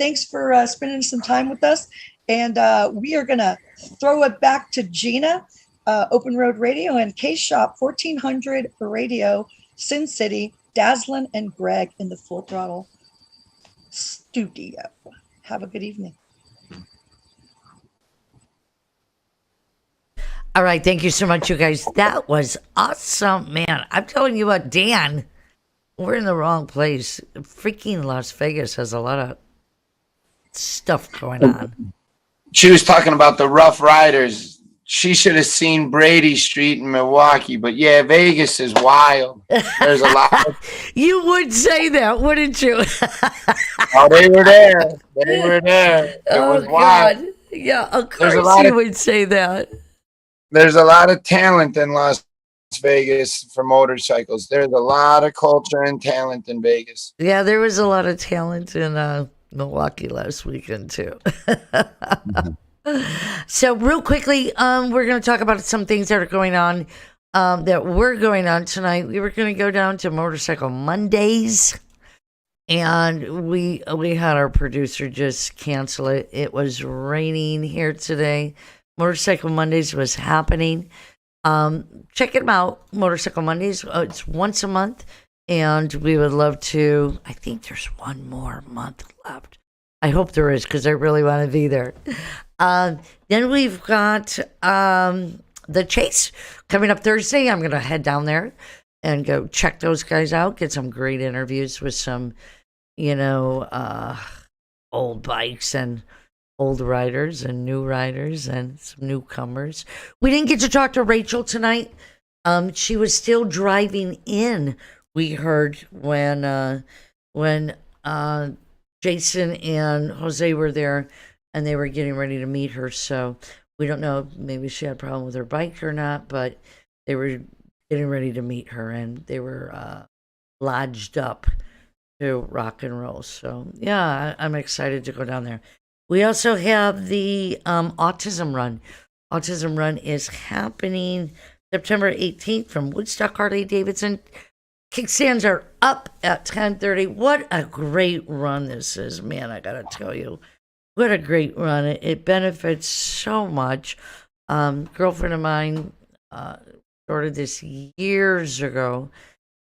Thanks for spending some time with us. And we are going to throw it back to Gina, Open Road Radio and Case Shop 1400 Radio, Sin City, Dazzlin and Greg in the Full Throttle studio. Have a good evening. All right, thank you so much, you guys. That was awesome, man. I'm telling you what, Dan, we're in the wrong place. Freaking Las Vegas has a lot of stuff going on. She was talking about the Rough Riders. She should have seen Brady Street in Milwaukee, but yeah, Vegas is wild. There's a lot. You would say that, wouldn't you? Oh, they were there. They were there. It was wild. God. Yeah, of There's a course lot you of- would say that. there's a lot of talent in Las Vegas for motorcycles. There's a lot of culture and talent in Vegas. Yeah, there was a lot of talent in Milwaukee last weekend too. So real quickly, we're going to talk about some things that are going on, that were going on tonight. We were going to go down to Motorcycle Mondays, and we had our producer just cancel it. It was raining here today. Motorcycle Mondays was happening. Check it out, Motorcycle Mondays. It's once a month, and we would love to. I think there's one more month left. I hope there is, because I really want to be there. Then we've got the Chase coming up Thursday. I'm going to head down there and go check those guys out, get some great interviews with some, old bikes and old riders and new riders and some newcomers. We didn't get to talk to Rachel tonight. She was still driving in. We heard when Jason and Jose were there, and they were getting ready to meet her. So we don't know, maybe she had a problem with her bike or not, but they were getting ready to meet her, and they were lodged up to rock and roll. So yeah, I'm excited to go down there. We also have the Autism Run. Autism Run is happening September 18th from Woodstock Harley Davidson. Kickstands are up at 10:30. What a great run this is, man! I gotta tell you, what a great run! It benefits so much. Girlfriend of mine started this years ago,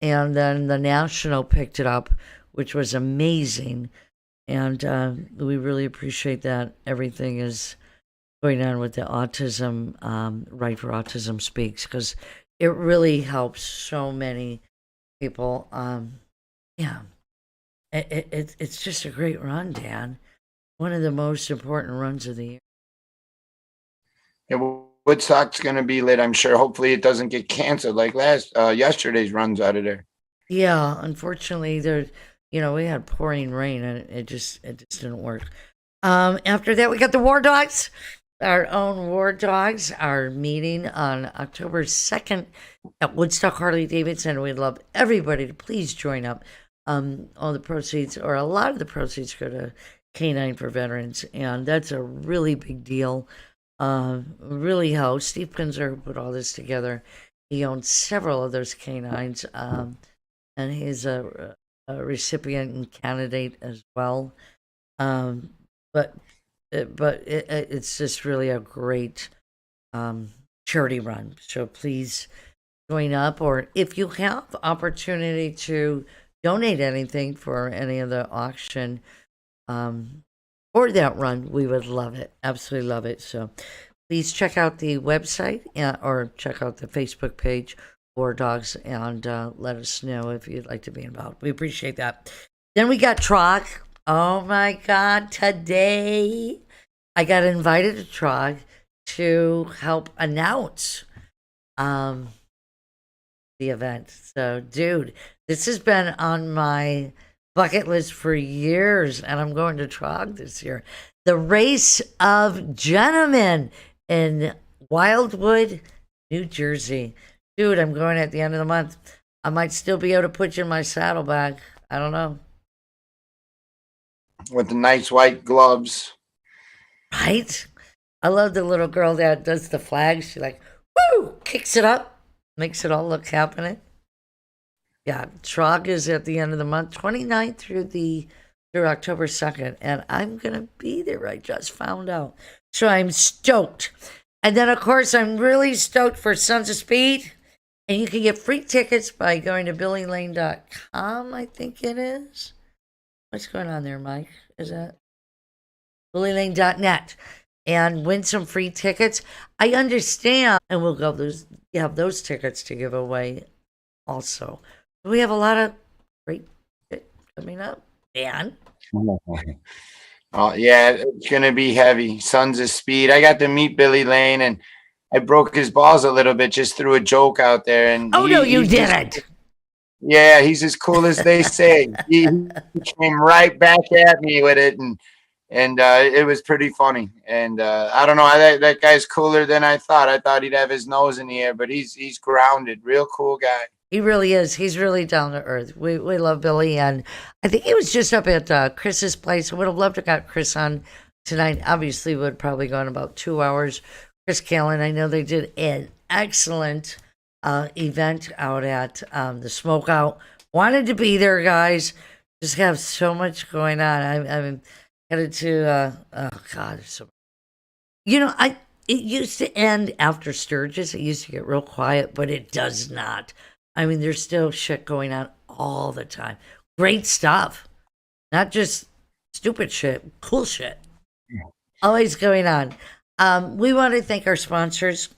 and then the National picked it up, which was amazing. And we really appreciate that everything is going on with the autism, Right for Autism Speaks, because it really helps so many people. It's just a great run, Dan. One of the most important runs of the year. Yeah, Woodstock's going to be lit, I'm sure. Hopefully it doesn't get canceled like yesterday's runs out of there. Yeah, unfortunately, we had pouring rain, and it just didn't work. After that, we got the War Dogs. Our own War Dogs are meeting on October 2nd at Woodstock Harley Davidson. We'd love everybody to please join up. All the proceeds, or a lot of the proceeds, go to Canine for Veterans, and that's a really big deal. Really helps. Steve Pinzer put all this together. He owns several of those canines, and he's a recipient and candidate as well. But it's just really a great charity run. So please join up, or if you have opportunity to donate anything for any of the auction or that run, we would love it. Absolutely love it. So please check out the website or check out the Facebook page, War Dogs, and let us know if you'd like to be involved. We appreciate that. Then we got Trog. Oh my God, today I got invited to Trog to help announce the event. So, dude, this has been on my bucket list for years, and I'm going to Trog this year. The Race of Gentlemen in Wildwood, New Jersey. Dude, I'm going at the end of the month. I might still be able to put you in my saddlebag. I don't know. With the nice white gloves. Right? I love the little girl that does the flag. She woo, kicks it up, makes it all look happening. Yeah, Trog is at the end of the month, 29th through October 2nd, and I'm going to be there. I just found out. So I'm stoked. And then, of course, I'm really stoked for Sons of Speed. And you can get free tickets by going to BillyLane.com, I think it is. What's going on there, Mike? Is that BillyLane.net? And win some free tickets. I understand. And we'll have those tickets to give away also. We have a lot of great shit coming up. Dan? Oh, yeah, it's going to be heavy. Sons of Speed. I got to meet Billy Lane, and I broke his balls a little bit, just threw a joke out there. And no, you didn't. Yeah, he's as cool as they say. He came right back at me with it, and And it was pretty funny. And I don't know, that guy's cooler than I thought. I thought he'd have his nose in the air, but he's grounded. Real cool guy. He really is. He's really down to earth. We love Billy, and I think he was just up at Chris's place. I would have loved to got Chris on tonight. Obviously, would probably go in about 2 hours. Chris Callen, I know they did an excellent event out at the Smokeout. Wanted to be there, guys. Just have so much going on. I'm headed to oh God, so it used to end after Sturgis. It used to get real quiet, but it does not. I mean, there's still shit going on all the time. Great stuff. Not just stupid shit, cool shit. Always going on. We want to thank our sponsors.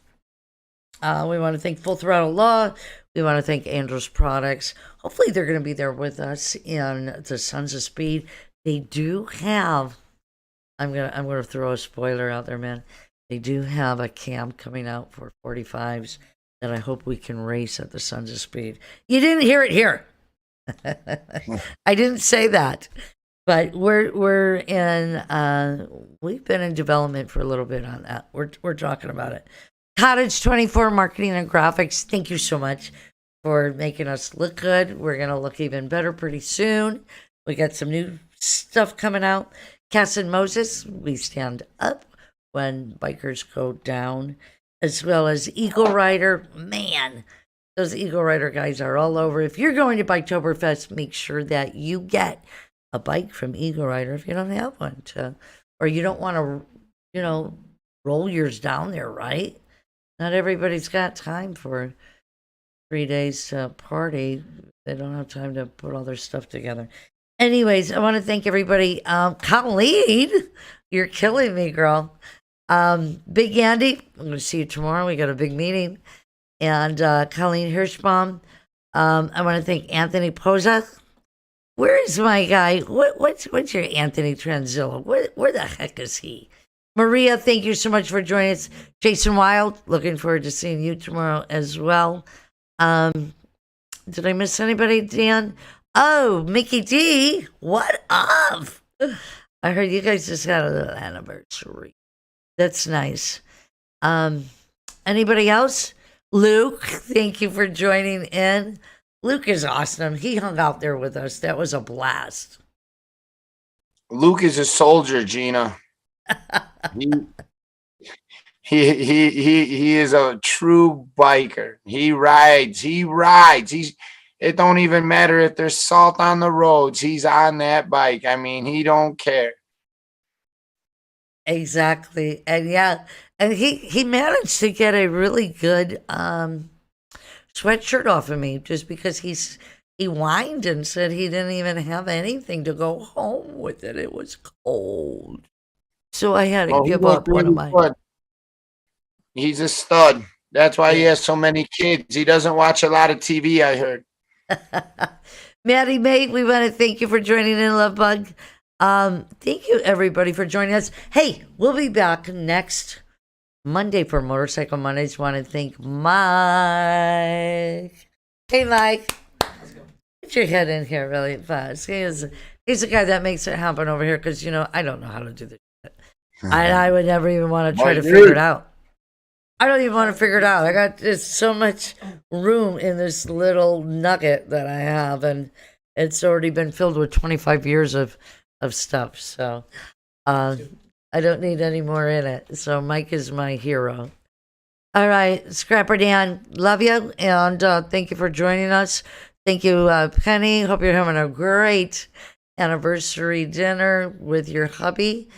We want to thank Full Throttle Law. We want to thank Andros Products. Hopefully they're going to be there with us in the Sons of Speed. They do have, I'm gonna throw a spoiler out there, man. They do have a cam coming out for 45s that I hope we can race at the Sons of Speed. You didn't hear it here. I didn't say that. But we're in we've been in development for a little bit on that. We're talking about it. Cottage 24 Marketing and Graphics, thank you so much for making us look good. We're gonna look even better pretty soon. We got some new stuff coming out. Cass and Moses, we stand up when bikers go down, as well as Eagle Rider. Man, those Eagle Rider guys are all over. If you're going to Biketoberfest, make sure that you get a bike from Eagle Rider if you don't have one, or you don't want to, roll yours down there, right? Not everybody's got time for 3 days to party. They don't have time to put all their stuff together. Anyways, I want to thank everybody. Colleen, you're killing me, girl. Big Andy, I'm going to see you tomorrow. We got a big meeting. And Colleen Hirschbaum. I want to thank Anthony Poza. Where is my guy? What's your Anthony Tranzilla? Where the heck is he? Maria, thank you so much for joining us. Jason Wild, looking forward to seeing you tomorrow as well. Did I miss anybody, Dan? Oh, Mickey D, what up? I heard you guys just had a little anniversary. That's nice. Anybody else? Luke, thank you for joining in. Luke is awesome. He hung out there with us. That was a blast. Luke is a soldier, Gina. He is a true biker. He rides. It don't even matter if there's salt on the roads. He's on that bike. I mean, he don't care. Exactly. And yeah, and he managed to get a really good sweatshirt off of me just because he whined and said he didn't even have anything to go home with it. It was cold. So I had to give up one of mine. He's a stud. That's why he has so many kids. He doesn't watch a lot of TV, I heard. Maddie Mate, we want to thank you for joining in, Love Bug. Thank you everybody for joining us. Hey, we'll be back next Monday for Motorcycle Mondays. Want to thank Mike. Hey, Mike. Get your head in here really fast. He's the guy that makes it happen over here because, I don't know how to do this shit. I would never even want to try to figure it out. I don't even want to figure it out. I got just so much room in this little nugget that I have, and it's already been filled with 25 years of stuff. So I don't need any more in it. So Mike is my hero. All right, Scrapper Dan, love you, and thank you for joining us. Thank you, Penny. Hope you're having a great anniversary dinner with your hubby.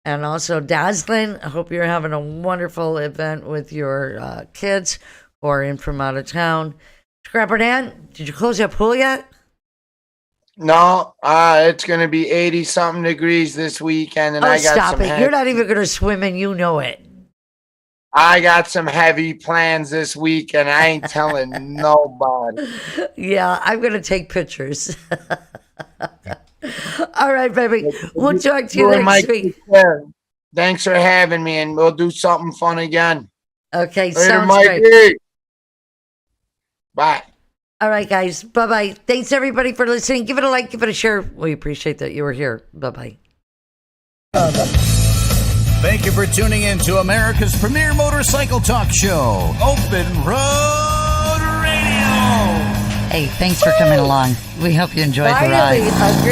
And also, Dazzlin, I hope you're having a wonderful event with your kids who are in from out of town. Scrapper Dan, did you close that pool yet? No, it's going to be 80-something degrees this weekend. And I got stop it. You're not even going to swim, and you know it. I got some heavy plans this week, and I ain't telling nobody. Yeah, I'm going to take pictures. All right, baby. We'll talk to you next week. Thanks for having me, and we'll do something fun again. Okay, later, sounds Mikey. great. Bye. All right, guys. Bye-bye. Thanks, everybody, for listening. Give it a like. Give it a share. We appreciate that you were here. Bye-bye. Thank you for tuning in to America's premier motorcycle talk show, Open Road Radio. Hey, thanks for coming along. We hope you enjoyed the ride. Finally, a